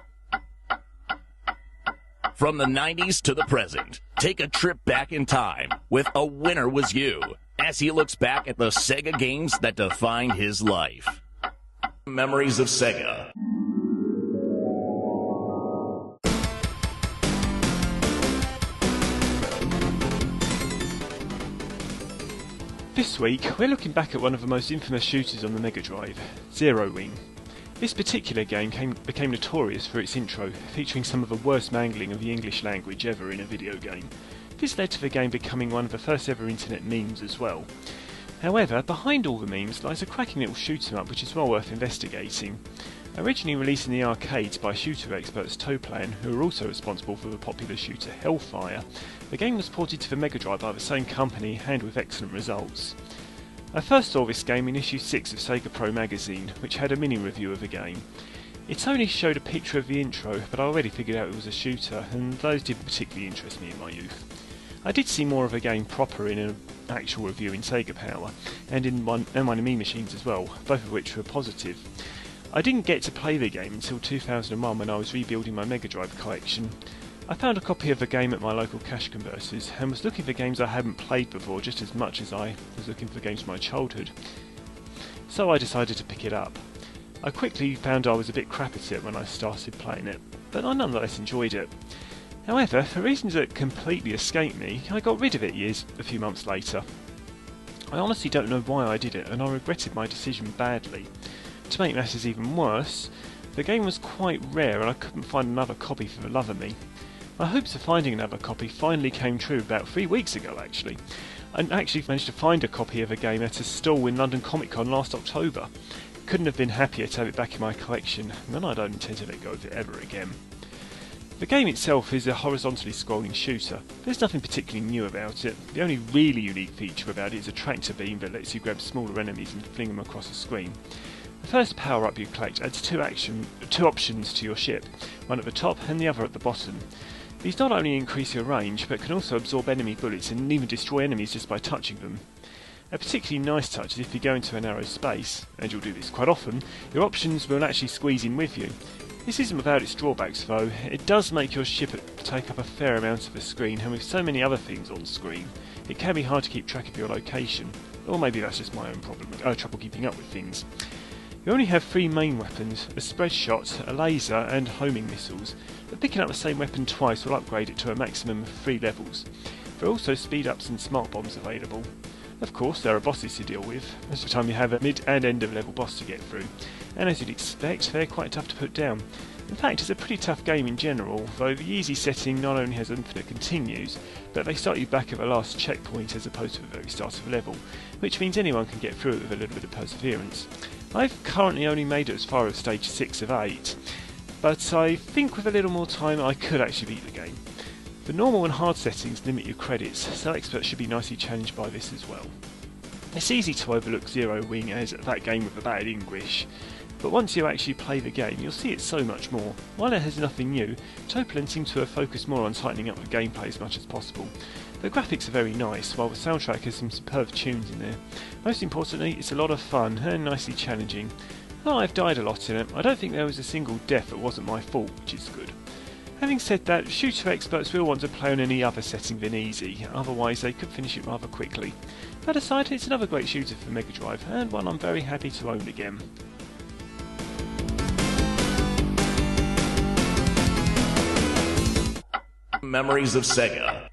From the 90s to the present, take a trip back in time with A Winner Was You, as he looks back at the Sega games that defined his life. Memories of Sega. This week, we're looking back at one of the most infamous shooters on the Mega Drive, Zero Wing. This particular game became notorious for its intro, featuring some of the worst mangling of the English language ever in a video game. This led to the game becoming one of the first ever internet memes as well. However, behind all the memes lies a cracking little shoot 'em up which is well worth investigating. Originally released in the arcades by shooter experts Toplan, who are also responsible for the popular shooter Hellfire, the game was ported to the Mega Drive by the same company and with excellent results. I first saw this game in issue 6 of Sega Pro magazine, which had a mini review of the game. It only showed a picture of the intro, but I already figured out it was a shooter, and those didn't particularly interest me in my youth. I did see more of the game proper in an actual review in Sega Power, and in one of my Me machines as well, both of which were positive. I didn't get to play the game until 2001 when I was rebuilding my Mega Drive collection. I found a copy of the game at my local cash converters and was looking for games I hadn't played before just as much as I was looking for games from my childhood. So I decided to pick it up. I quickly found I was a bit crap at it when I started playing it, but I nonetheless enjoyed it. However, for reasons that completely escaped me, I got rid of it a few months later. I honestly don't know why I did it, and I regretted my decision badly. To make matters even worse, the game was quite rare and I couldn't find another copy for the love of me. My hopes of finding another copy finally came true about 3 weeks ago actually. I actually managed to find a copy of a game at a stall in London Comic Con last October. Couldn't have been happier to have it back in my collection, and I don't intend to let go of it ever again. The game itself is a horizontally scrolling shooter. There's nothing particularly new about it. The only really unique feature about it is a tractor beam that lets you grab smaller enemies and fling them across the screen. The first power-up you collect adds two options to your ship, one at the top and the other at the bottom. These not only increase your range, but can also absorb enemy bullets and even destroy enemies just by touching them. A particularly nice touch is if you go into a narrow space, and you'll do this quite often, your options will actually squeeze in with you. This isn't without its drawbacks though. It does make your ship take up a fair amount of the screen, and with so many other things on screen, it can be hard to keep track of your location. Or maybe that's just my own trouble keeping up with things. You only have 3 main weapons, a spread shot, a laser and homing missiles, but picking up the same weapon twice will upgrade it to a maximum of 3 levels. There are also speed ups and smart bombs available. Of course there are bosses to deal with, most of the time you have a mid and end of level boss to get through, and as you'd expect they're quite tough to put down. In fact it's a pretty tough game in general, though the easy setting not only has infinite continues, but they start you back at the last checkpoint as opposed to the very start of the level, which means anyone can get through it with a little bit of perseverance. I've currently only made it as far as stage 6 of 8, but I think with a little more time I could actually beat the game. The normal and hard settings limit your credits, so experts should be nicely challenged by this as well. It's easy to overlook Zero Wing as that game with a bad English, but once you actually play the game you'll see it's so much more. While it has nothing new, Toplan seems to have focused more on tightening up the gameplay as much as possible. The graphics are very nice, while the soundtrack has some superb tunes in there. Most importantly, it's a lot of fun and nicely challenging. Though I've died a lot in it, I don't think there was a single death that wasn't my fault, which is good. Having said that, shooter experts will want to play on any other setting than easy, otherwise they could finish it rather quickly. That aside, it's another great shooter for Mega Drive, and one I'm very happy to own again. Memories of Sega.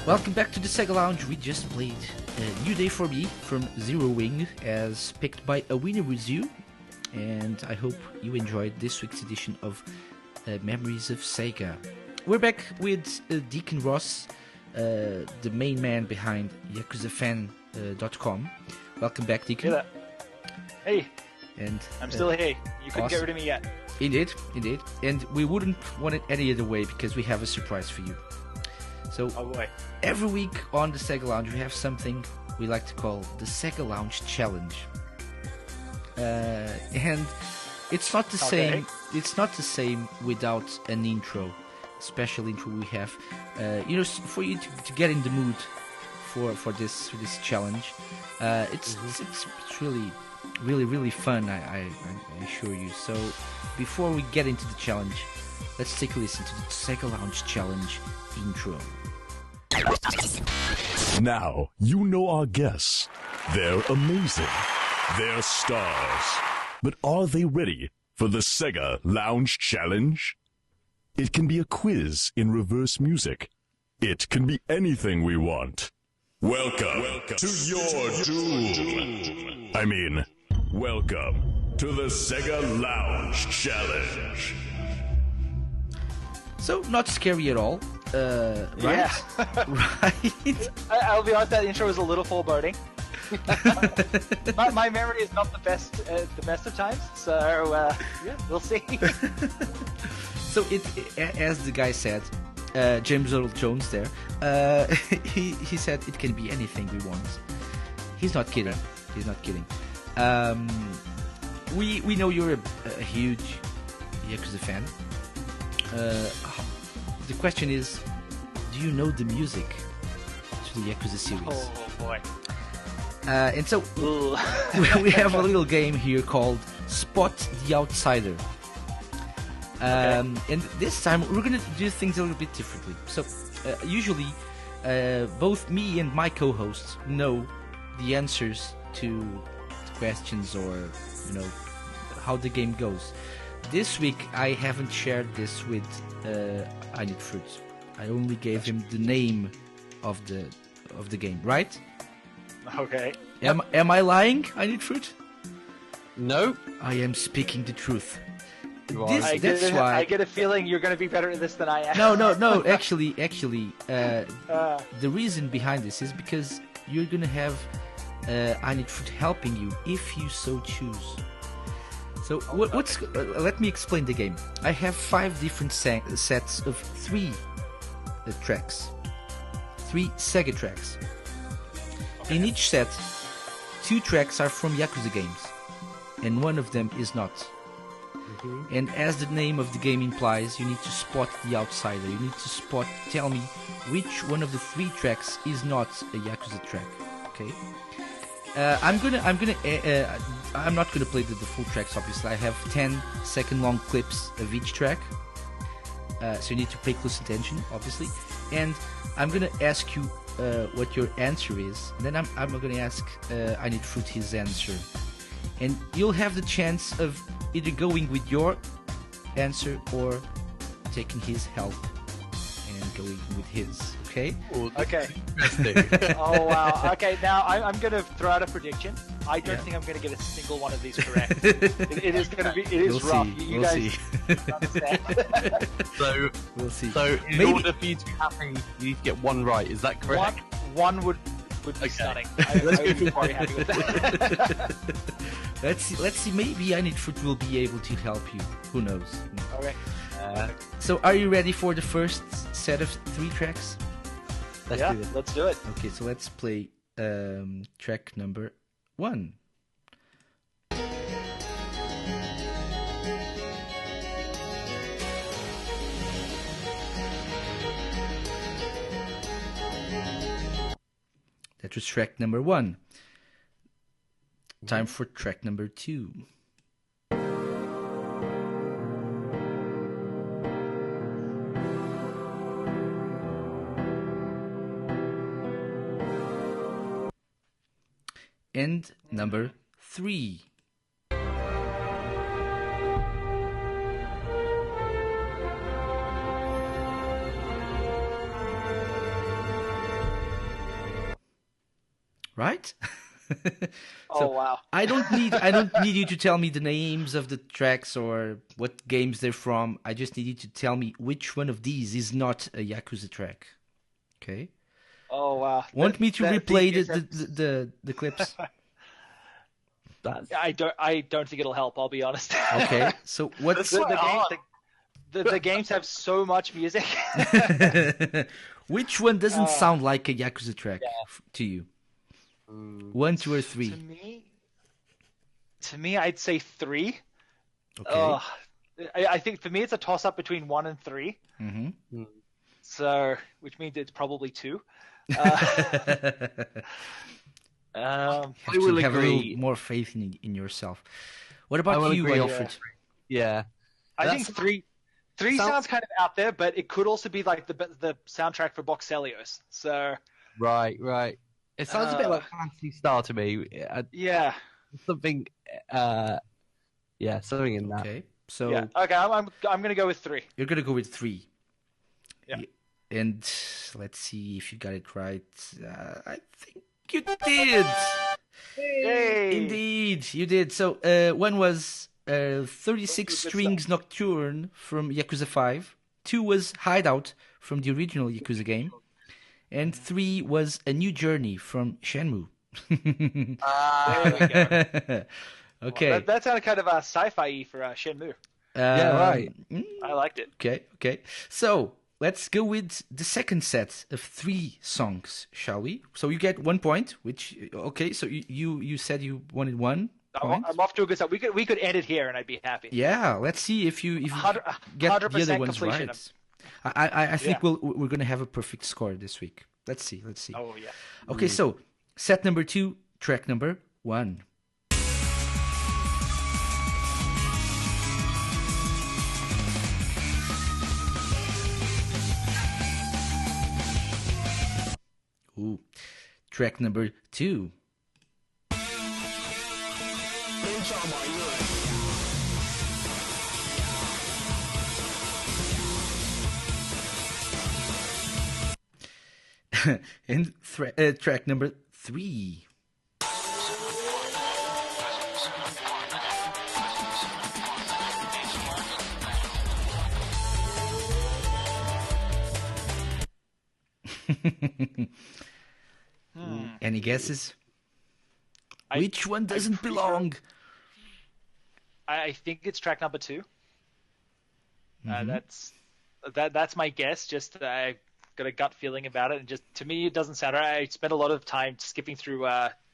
Welcome back to the Sega Lounge. We just played a New Day for Me from Zero Wing, as picked by A Winner Was You. And I hope you enjoyed this week's edition of Memories of Sega. We're back with Deacon Ross, the main man behind YakuzaFan.com. Welcome back, Deacon. Hey. And I'm still here. You couldn't get awesome. rid of me yet. Indeed. And we wouldn't want it any other way, because we have a surprise for you. So, Oh boy. every week on the Sega Lounge we have something we like to call the Sega Lounge Challenge. And it's not the same. It's not the same without an intro, special intro we have. For you to get in the mood for this challenge. It's really fun. I assure you. So before we get into the challenge, let's take a listen to the Sega Lounge Challenge intro. Now, you know our guests. They're amazing. They're stars. But are they ready for the Sega Lounge Challenge? It can be a quiz in reverse music. It can be anything we want. Welcome to your doom. I mean, welcome to the Sega Lounge Challenge. So not scary at all, right? Yeah. Right. I'll be honest, that intro was a little foreboding. my memory is not the best of times, so yeah, we'll see. So as the guy said, James Earl Jones there, he said it can be anything we want. He's not kidding. He's not kidding. We know you're a huge Yakuza fan. The question is, do you know the music to the Yakuza series? Oh boy. And so we have a little game here called Spot the Outsider. And this time we're going to do things a little bit differently. So usually both me and my co-hosts know the answers to questions, or how the game goes. This week I haven't shared this with I Need Fruit. I only gave him the name of the game, right? Okay. Am I lying, I Need Fruit? No. I am speaking the truth. I get a feeling you're going to be better at this than I am. No. Actually, the reason behind this is because you're gonna have I Need Fruit helping you if you so choose. So let me explain the game. I have 5 different sets of 3 tracks, 3 Sega tracks. Okay. In each set, 2 tracks are from Yakuza games, and one of them is not. And as the name of the game implies, you need to spot the outsider. You need to tell me which one of the 3 tracks is not a Yakuza track. Okay. I'm not gonna play the full tracks. Obviously, I have 10-second long clips of each track. So you need to pay close attention, obviously. And I'm gonna ask you what your answer is. And then I'm gonna ask I Need Fruit his answer. And you'll have the chance of either going with your answer or taking his help and going with his. Okay? Okay. Oh wow. Okay, now I'm going to throw out a prediction. I don't think I'm going to get a single one of these correct. it is going to be. It is we'll rough. See. You We'll guys see. understand. So We'll see. So in Maybe- order for you to be happy, you need to get one right. Is that correct? One would be Okay. stunning. I would be very happy with that. Let's see. Maybe I Need Fruit will be able to help you. Who knows? Okay. So, are you ready for the first set of 3 tracks? Let's Yeah, do this. let's do it. Okay, so let's play track number 1. That was track number 1. Time for track number 2. And number 3. right? Oh wow. I don't need you to tell me the names of the tracks or what games they're from. I just need you to tell me which one of these is not a Yakuza track. Okay? Oh wow. Want me to replay these the clips? I don't think it'll help. I'll be honest. Okay. So what's the games have so much music. which one doesn't sound like a Yakuza track to you? 1, 2, or 3? To me, I'd say 3. Okay. I think for me it's a toss up between 1 and 3. Mm-hmm. So, which means it's probably 2. I will have agree. A little more faith in yourself. What about you, Alfred? Yeah. I think 3 sounds kind of out there, but it could also be like the soundtrack for Boxelios. So right. It sounds a bit like Phantasy Star to me. Yeah. Something. Something in that. Okay. So. Yeah. Okay. I'm gonna go with 3. You're gonna go with 3. Yeah. And let's see if you got it right. I think you did. Hey. Indeed, you did. So one was 36 Strings Nocturne from Yakuza 5. 2 was Hideout from the original Yakuza game. And 3 was A New Journey from Shenmue. There we go. Okay. Well, that sounded kind of sci-fi for Shenmue. Yeah, right. I liked it. Okay. So let's go with the second set of 3 songs, shall we? So you get 1 point, which so you said you wanted 1 point. I'm off to a good start. We could end it here, and I'd be happy. Yeah, let's see if you get the other ones right. I think we're gonna have a perfect score this week. Let's see. Oh yeah. Okay, so set number 2, track number 1. Ooh, track number 2. And track number 3. Any guesses? Which one doesn't belong? I think it's track number 2. That's my guess. Just I got a gut feeling about it, and just to me it doesn't sound right. I spent a lot of time skipping through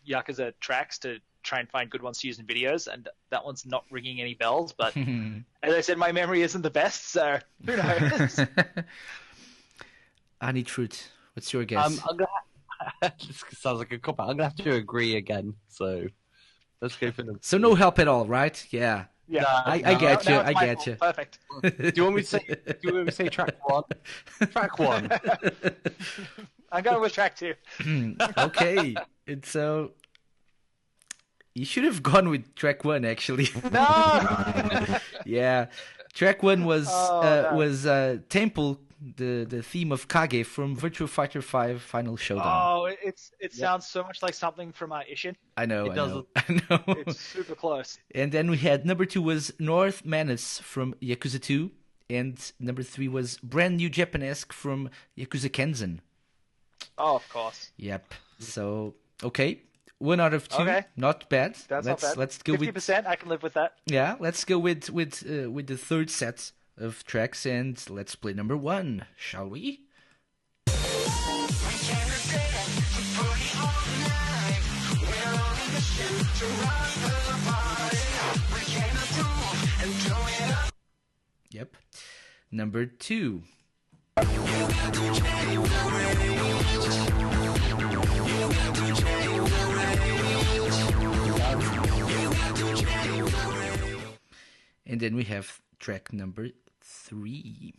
Yakuza tracks to try and find good ones to use in videos, and that one's not ringing any bells. But as I said, my memory isn't the best, so who knows? I need fruit. What's your guess? I'm gonna. This sounds like a cop out. I'm gonna have to agree again. So let's go for them. So no help at all, right? Yeah. Yeah, I get you. I get you. Perfect. Do you want me to say track 1? Track 1. I'm going with track 2. Okay. It's you should have gone with track 1 actually. No. Yeah. Track 1 was Temple, the theme of Kage from Virtua Fighter 5 Final Showdown. Oh, it sounds so much like something from Ishin. I know. It doesn't. I know. It's super close. And then we had number 2 was North Menace from Yakuza 2, and number 3 was Brand New Japanesque from Yakuza Kenzen. Oh, of course. Yep. So okay, 1 out of 2. Okay. Not bad. That's not bad. Let's go 50%. I can live with that. Yeah, let's go with the third set of tracks, and let's play number 1, shall we? Yep. Number 2. And then we have track number 3.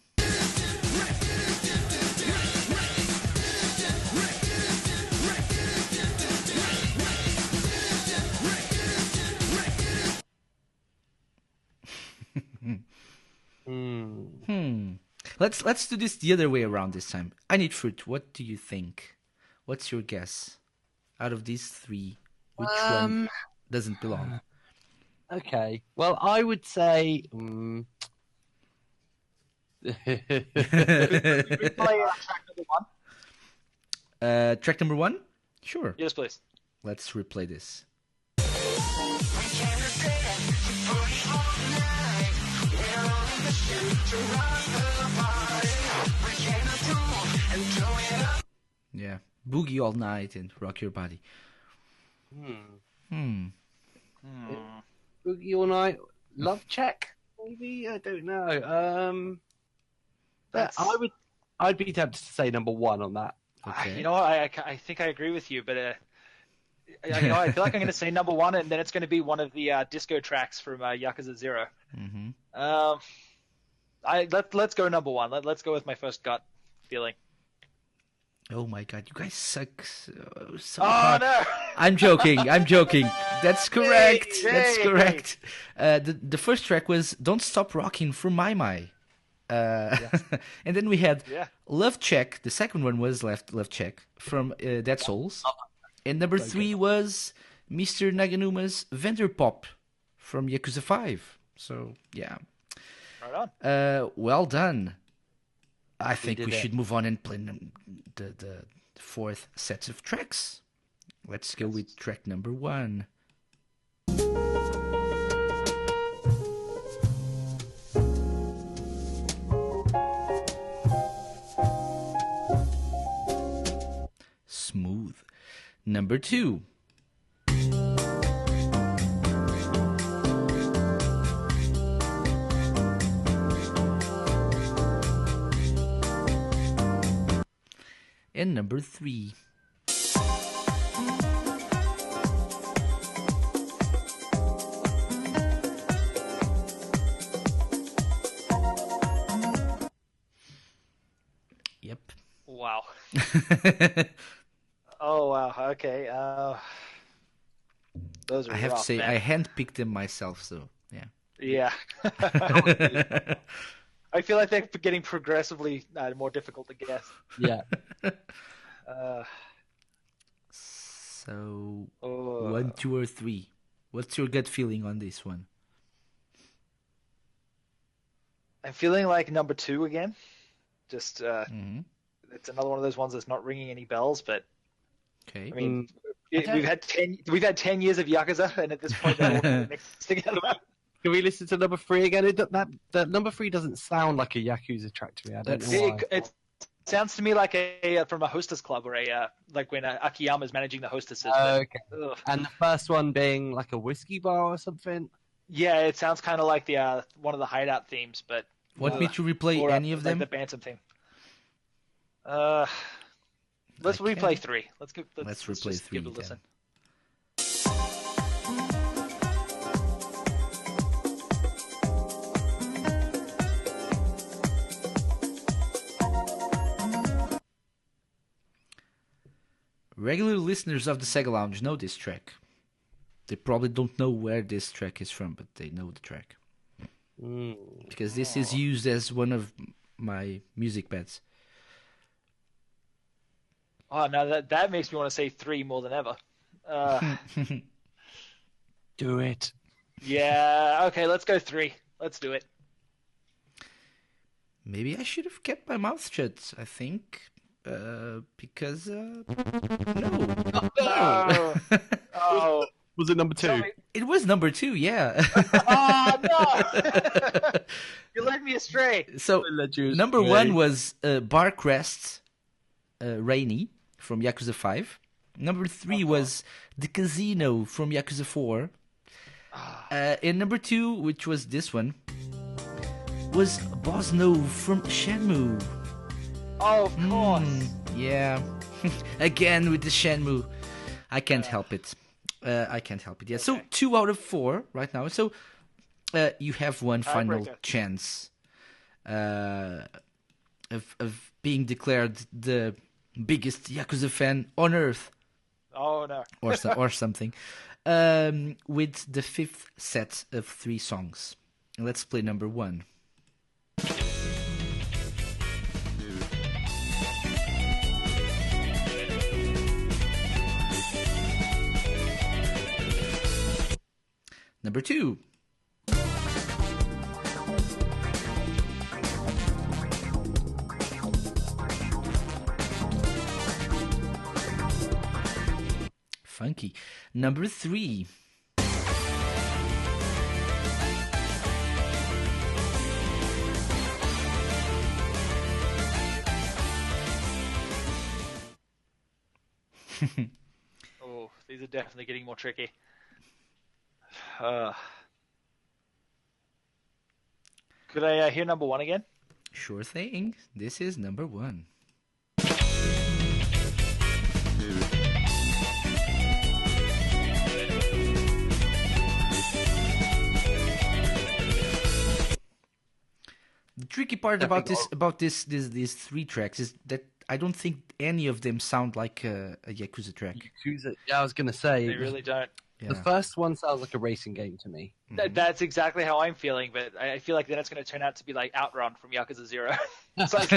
Let's do this the other way around this time. I need fruit. What do you think? What's your guess? Out of these three, which one doesn't belong? Okay. Well, I would say. Play track number 1. Track number 1? Sure. Yes, please. Let's replay this. Yeah. Boogie all night and rock your body. Boogie all night. Love check. Maybe I don't know. But I'd be tempted to say number 1 on that. Okay. You know what? I think I agree with you, but I feel like I'm going to say number 1, and then it's going to be one of the disco tracks from Yakuza 0. Let's go number 1. Let's go with my first gut feeling. Oh my god, you guys suck so Oh hard. no! I'm joking. That's correct. Yay, That's yay. correct. The first track was Don't Stop Rocking from My My. And then we had Love Check. The second one was Love Check from Dead Souls. And number 3 was Mr. Naganuma's Vendor Pop from Yakuza 5. So, yeah. Right on. Well done. I think we did it. should move on and play the fourth set of tracks. Let's go with track number 1. Smooth. Number 2. And number 3. Yep. Wow. Oh wow. Okay. Those are. I have rough, to say, man. I handpicked them myself, so yeah. Yeah. I feel like they're getting progressively more difficult to guess. Yeah. So, Oh. 1, 2, or 3. What's your gut feeling on this one? I'm feeling like number 2 again. Just Mm-hmm. it's another one of those ones that's not ringing any bells, but Okay. I mean, we've had 10 years of Yakuza, and at this point they're all mixed together. Can we listen to number 3 again? That number 3 doesn't sound like a Yakuza track to me. I don't know why. It sounds to me like a from a hostess club, or like when Akiyama's managing the hostesses. but- Okay. ugh. And the first one being like a whiskey bar or something. Yeah, it sounds kind of like the one of the hideout themes, but Want me to replay or, any of like them? the Bantam theme. Let's replay 3. Let's Replay just 3 give it a then. listen. Regular listeners of the Sega Lounge know this track. They probably don't know where this track is from, but they know the track. Because this is used as one of my music beds. Oh, now that makes me want to say 3 more than ever. Do it. Yeah, okay, let's go 3. Let's do it. Maybe I should have kept my mouth shut, I think. Because, no. No. Oh, Was it number 2? sorry. It was number 2, yeah. Oh no! You led me astray. So, number 1 was Barcrest Rainy from Yakuza 5. Number 3 was The Casino from Yakuza 4. And number 2, which was this one, was Bosno from Shenmue. Oh, of course. Yeah. Again with the Shenmue. I can't help it. Yeah. So 2 out of 4 right now. So you have one final Tiebreaker. chance of being declared the biggest Yakuza fan on Earth, Oh no. or something. With the 5th set of 3 songs. Let's play number 1. Number 2. Funky. Number 3. Oh, these are definitely getting more tricky. Could I hear number 1 again? Sure thing. This is number 1. The tricky part about these 3 tracks is that I don't think any of them sound like a Yakuza track. Yakuza, yeah, I was gonna say They really don't. Yeah. the first one sounds like a racing game to me. That's exactly how I'm feeling, but I feel like then it's going to turn out to be like Outrun from Yakuza 0. So it's like,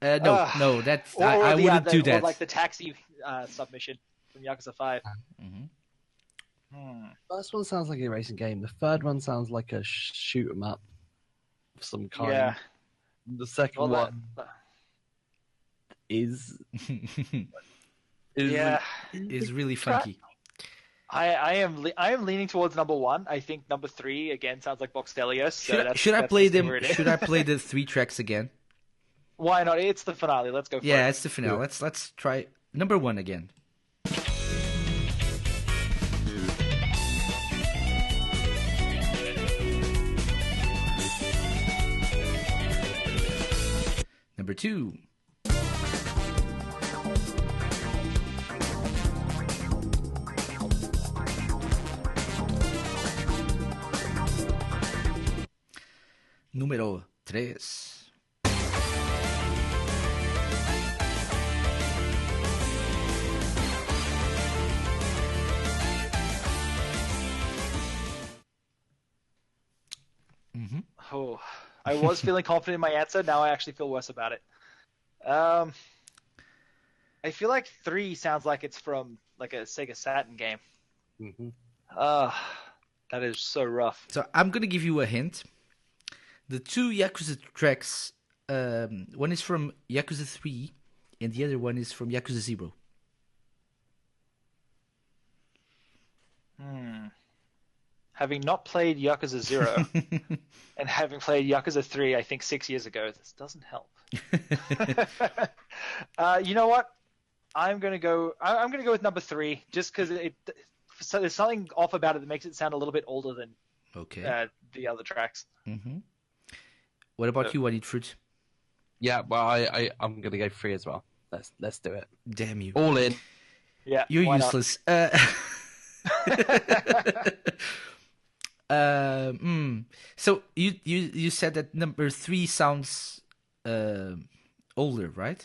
No, that's I wouldn't do that. Or like the taxi submission from Yakuza 5. First one sounds like a racing game. The third one sounds like a shoot 'em up of some kind. Yeah. The second one is yeah. Is really funky. I am leaning towards number 1. I think number 3 again sounds like Boxdelios. So Should I play them? where it is. Should I play the 3 tracks again? Why not? It's the finale. Let's go for Yeah, it. it's the finale. Let's try number 1 again. Number 2. Número 3. Oh, I was feeling confident in my answer. Now I actually feel worse about it. I feel like 3 sounds like it's from like a Sega Saturn game. That is so rough. So I'm gonna give you a hint. The 2 Yakuza tracks, one is from Yakuza 3, and the other one is from Yakuza 0. Having not played Yakuza 0 and having played Yakuza 3, I think 6 years ago, this doesn't help. You know what? I'm gonna go with number 3, just because so there's something off about it that makes it sound a little bit older than the other tracks. What about you, Wanted Fruit? Yeah, well, I'm gonna go 3 as well. Let's do it. Damn you! All in. Yeah, You're why not? useless. So you said that number 3 sounds older, right?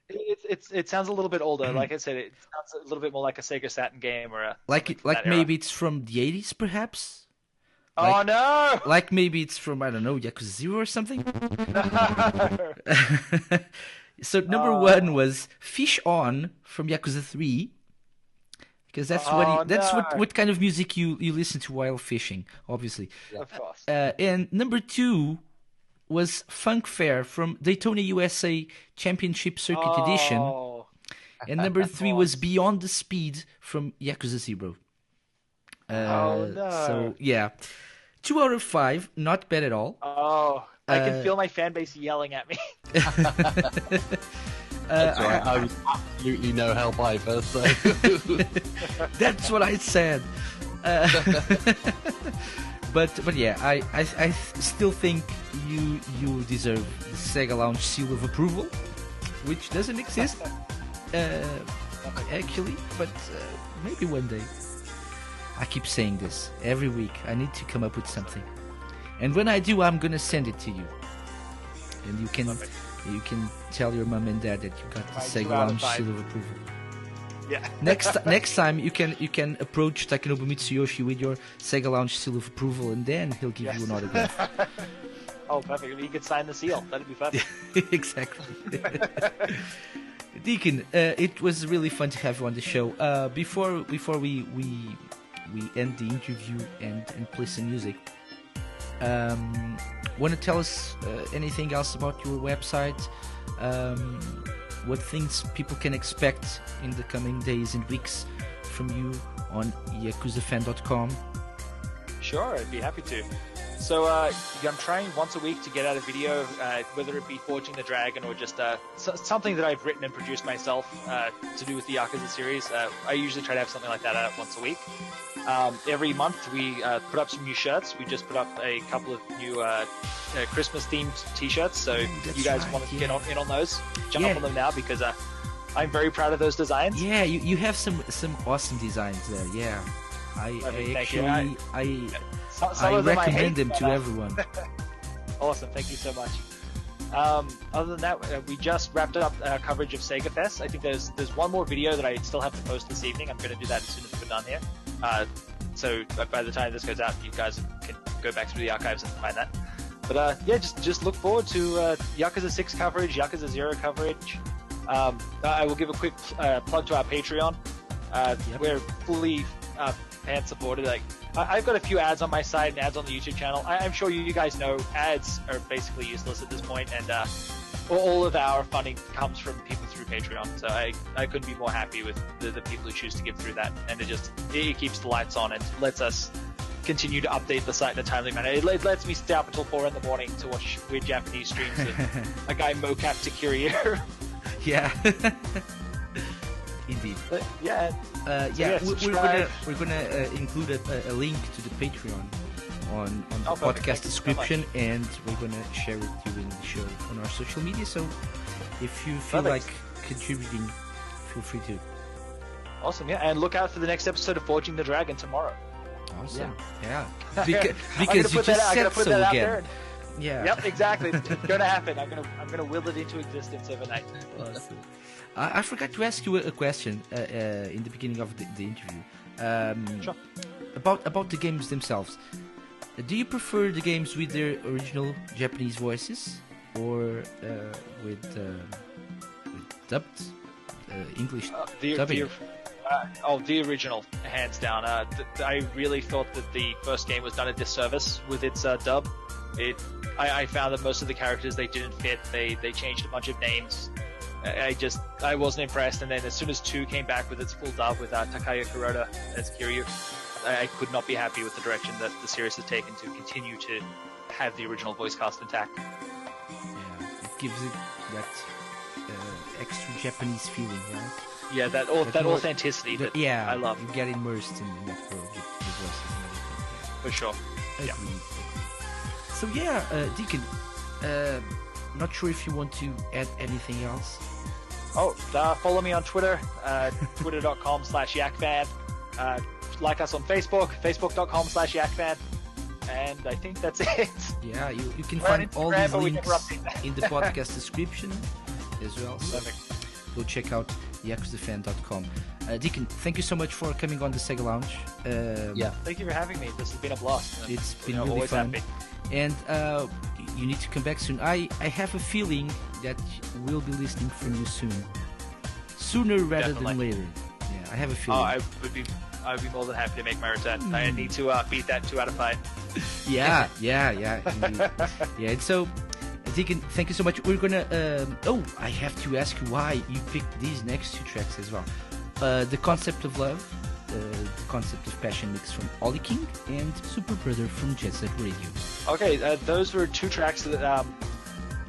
It sounds a little bit older. Like I said, it sounds a little bit more like a Sega Saturn game or a Like maybe it's from the 80s, perhaps. Oh no! Like maybe it's from, I don't know, Yakuza 0 or something. So number 1 was Fish On from Yakuza 3. Because that's what kind of music you listen to while fishing, obviously. Of course. And number 2 was Funk Fair from Daytona USA Championship Circuit Edition. And number 3 was Beyond the Speed from Yakuza 0. So, yeah. 2 out of 5, not bad at all. Oh, I can feel my fan base yelling at me. That's right. I was absolutely no help either. So that's what I said. But yeah, I still think you deserve the Sega Lounge seal of approval, which doesn't exist actually, but maybe one day. I keep saying this every week. I need to come up with something, and when I do, I'm gonna send it to you, and you can tell your mom and dad that you got the Sega Lounge seal of approval. Yeah. Next time you can approach Takenobu Mitsuyoshi with your Sega Lounge seal of approval, and then he'll give you an autograph. Oh, perfect. You could sign the seal. That'd be perfect. Exactly. Deacon, it was really fun to have you on the show. Before we we end the interview and play some music. Want to tell us anything else about your website? What things people can expect in the coming days and weeks from you on yakuzafan.com? Sure, I'd be happy to. So I'm trying once a week to get out a video, whether it be Forging the Dragon or just something that I've written and produced myself to do with the Yakuza series. I usually try to have something like that out once a week. Every month we put up some new shirts. We just put up a couple of new Christmas-themed T-shirts, so you guys want to get in on those, jump up on them now, because I'm very proud of those designs. Yeah, you have some awesome designs there. Yeah, I recommend them to everyone. Awesome, thank you so much. Other than that, we just wrapped up our coverage of Sega Fest. I think there's one more video that I still have to post this evening. I'm going to do that as soon as we're done here. So by the time this goes out, you guys can go back through the archives and find that. But just look forward to Yakuza 6 coverage, Yakuza 0 coverage. I will give a quick plug to our Patreon. We're fully fan supported. Like, I've got a few ads on my site and ads on the YouTube channel. I'm sure you guys know ads are basically useless at this point, and all of our funding comes from people through Patreon. So I couldn't be more happy with the people who choose to give through that, and it keeps the lights on and lets us continue to update the site in a timely manner. It lets me stay up until 4 in the morning to watch weird Japanese streams of a guy mocap to Kiryu. Yeah. Indeed. But, yeah. We're gonna include a link to the Patreon on the podcast description, and we're gonna share it during the show on our social media. So if you feel like contributing, feel free to. Awesome, yeah, and look out for the next episode of Forging the Dragon tomorrow. Awesome, yeah. Because you just said so again. Yeah. Yep, exactly. It's gonna happen. I'm gonna will it into existence overnight. Awesome. I forgot to ask you a question in the beginning of the interview. Sure. About the games themselves. Do you prefer the games with their original Japanese voices, or with dubbed English dubbing? The original, hands down. I really thought that the first game was done a disservice with its dub. I found that most of the characters, they didn't fit. They changed a bunch of names. I wasn't impressed. And then as soon as 2 came back with its full dub with Takaya Kuroda as Kiryu, I could not be happy with the direction that the series has taken to continue to have the original voice cast intact. Yeah, it gives it that extra Japanese feeling, right? Yeah, that authenticity that I love. You get immersed in that world with the voices and everything. Yeah. For sure. Agreed. So yeah, Deacon, not sure if you want to add anything else. Follow me on Twitter, twitter.com/yakfan. Like us on Facebook, facebook.com/yakfan. And I think that's it. Yeah, you can find all these links in the podcast description as well. So go check out yakuzafan.com. Deacon, thank you so much for coming on the Sega Lounge. Thank you for having me. This has been a blast. It's been really fun. Happy. And you need to come back soon. I have a feeling that we'll be listening from you soon. Sooner rather than later. Yeah, I have a feeling. I would be more than happy to make my return. I need to beat that 2 out of 5. Yeah, indeed. Yeah, and so, Deacon, thank you so much. We're gonna. I have to ask you why you picked these next 2 tracks as well. The Concept of Love, the Concept of Passion mix from Ollie King, and Super Brother from Jet Set Radio. Okay, those were 2 tracks that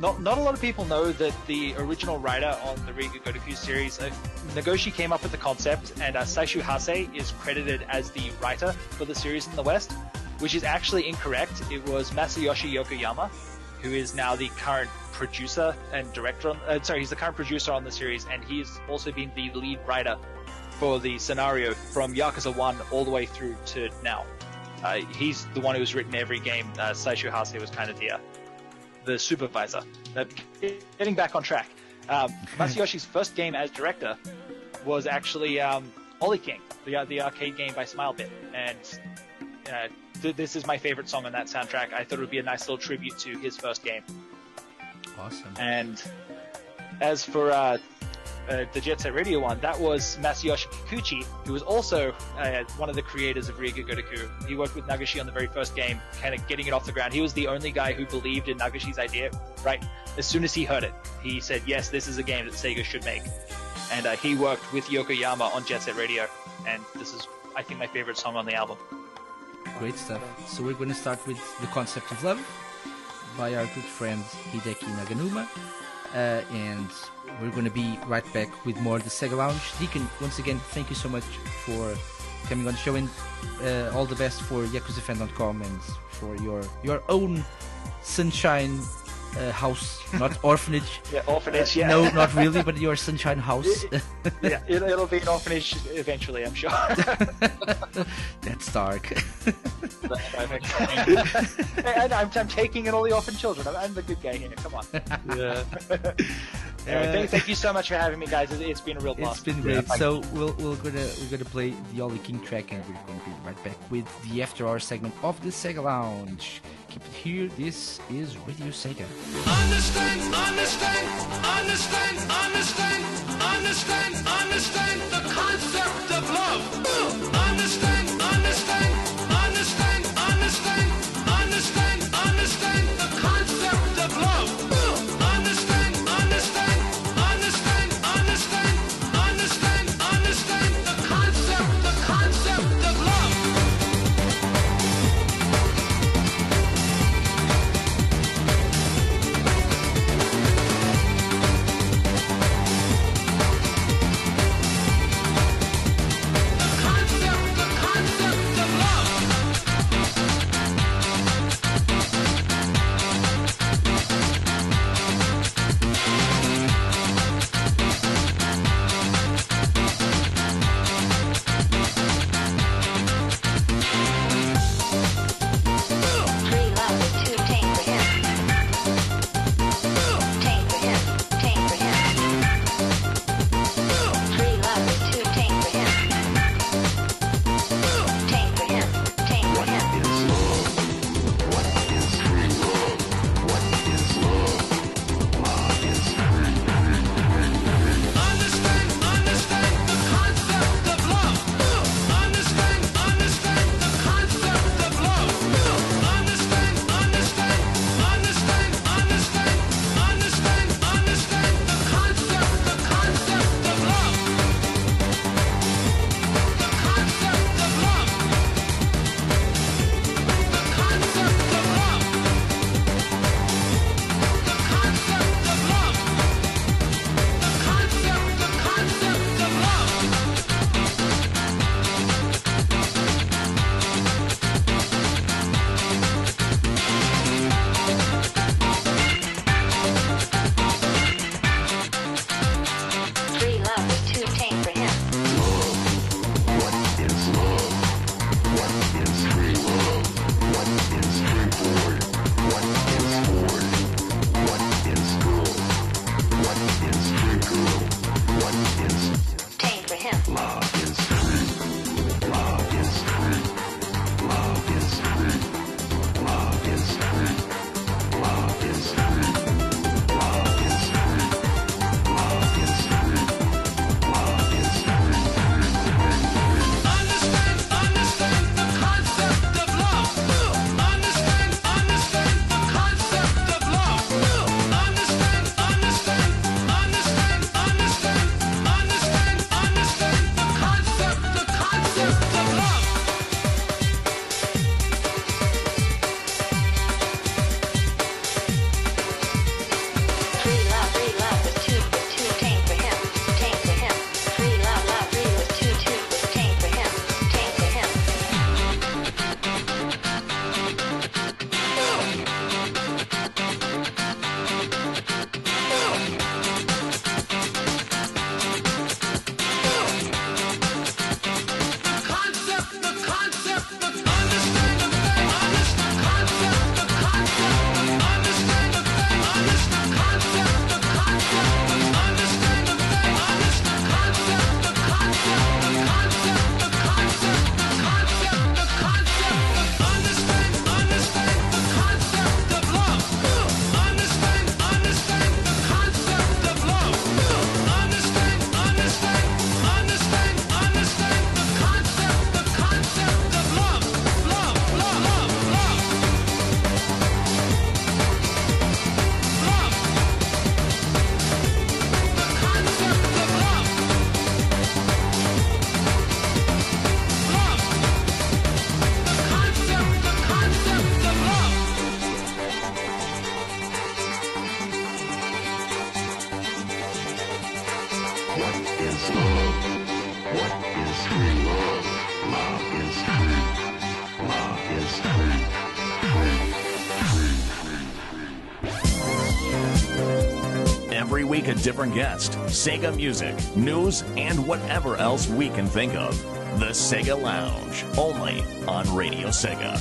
not a lot of people know that the original writer on the Riga Godokyu series, Nagoshi, came up with the concept, and Saishu Hase is credited as the writer for the series in the West, which is actually incorrect. It was Masayoshi Yokoyama, who is now the current producer and director. He's the current producer on the series, and he's also been the lead writer for the scenario from Yakuza 1 all the way through to now. He's the one who's written every game. Saishu Hase was kind of the supervisor. Getting back on track, Masayoshi's first game as director was actually Ollie King, the arcade game by Smilebit, and this is my favorite song on that soundtrack. I thought it would be a nice little tribute to his first game. Awesome. And as for the Jet Set Radio one, that was Masayoshi Kikuchi, who was also one of the creators of Riga Gotoku. He worked with Nagashi on the very first game, kind of getting it off the ground. He was the only guy who believed in Nagashi's idea, right? As soon as he heard it, he said, yes, this is a game that Sega should make. And he worked with Yokoyama on Jet Set Radio, and this is, I think, my favorite song on the album. Great stuff. So we're going to start with The Concept of Love by our good friend Hideki Naganuma. And we're going to be right back with more of the Sega Lounge. Deacon, once again, thank you so much for coming on the show, and all the best for YakuzaFan.com and for your own Sunshine house, not orphanage. Yeah, orphanage, yeah. No, not really, but your Sunshine house. Yeah, it'll be an orphanage eventually, I'm sure. That's dark. That's perfect. And I'm taking in all the orphan children. I'm the good guy here. Come on. Yeah. Anyway, thank you so much for having me, guys. It's been a real blast. It's been great. So we're gonna play the Ollie King track, and we're gonna be right back with the After Hours segment of the Sega Lounge. Keep it here. This is Radio Sega. Understand the concept of love. Understand the concept of love. The week a different guest, Sega music, news, and whatever else we can think of. The Sega Lounge, only on Radio Sega.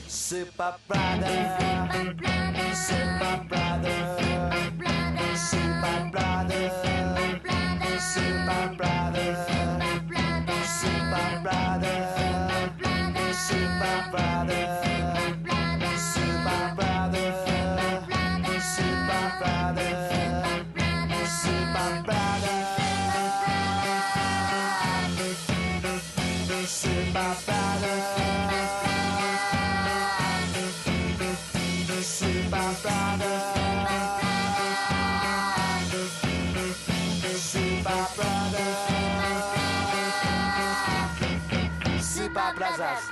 Super brother, super brother, super brother, super brother, super brother, super brother, super brother, super brother, super brother, super brother. Super brother, super brother, super brothers.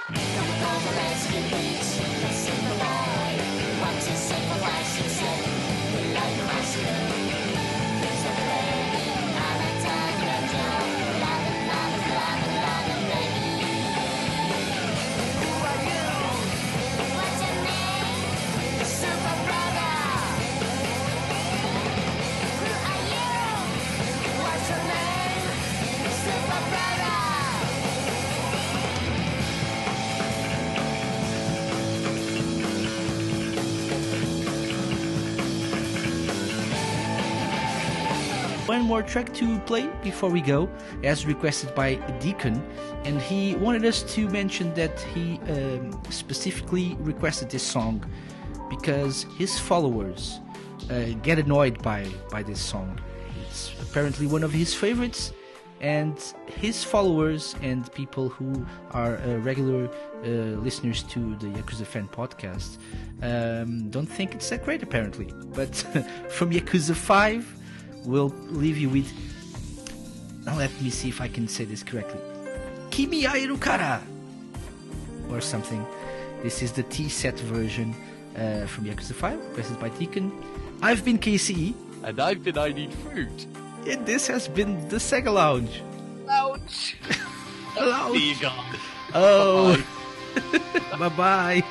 Come over, let's get beats. Super boy, 1, 2, 3, 4, 5, 6, 7. We like the master. He's a lady, I'm a tiger, Joe. La la la la la la, baby. Who are you? What's your name? Super brother. Who are you? What's your name? Super brother. One more track to play before we go, as requested by Deacon, and he wanted us to mention that he specifically requested this song because his followers get annoyed by this song. It's apparently one of his favorites, and his followers and people who are regular listeners to the Yakuza Fan podcast don't think it's that great apparently. But from Yakuza 5, we'll leave you with, now let me see if I can say this correctly, Kimi Airu Kara or something. This is the T-set version from Yakuza 5, requested by Deacon. I've been KCE, And I've been I Need Fruit. and this has been the Sega Lounge. Ouch! Lounge. See you guys. Oh, bye-bye.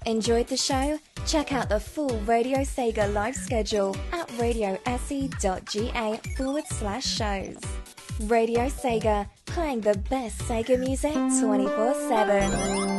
Enjoyed the show? Check out the full Radio Sega live schedule at radiose.ga/shows. Radio Sega, playing the best Sega music 24/7.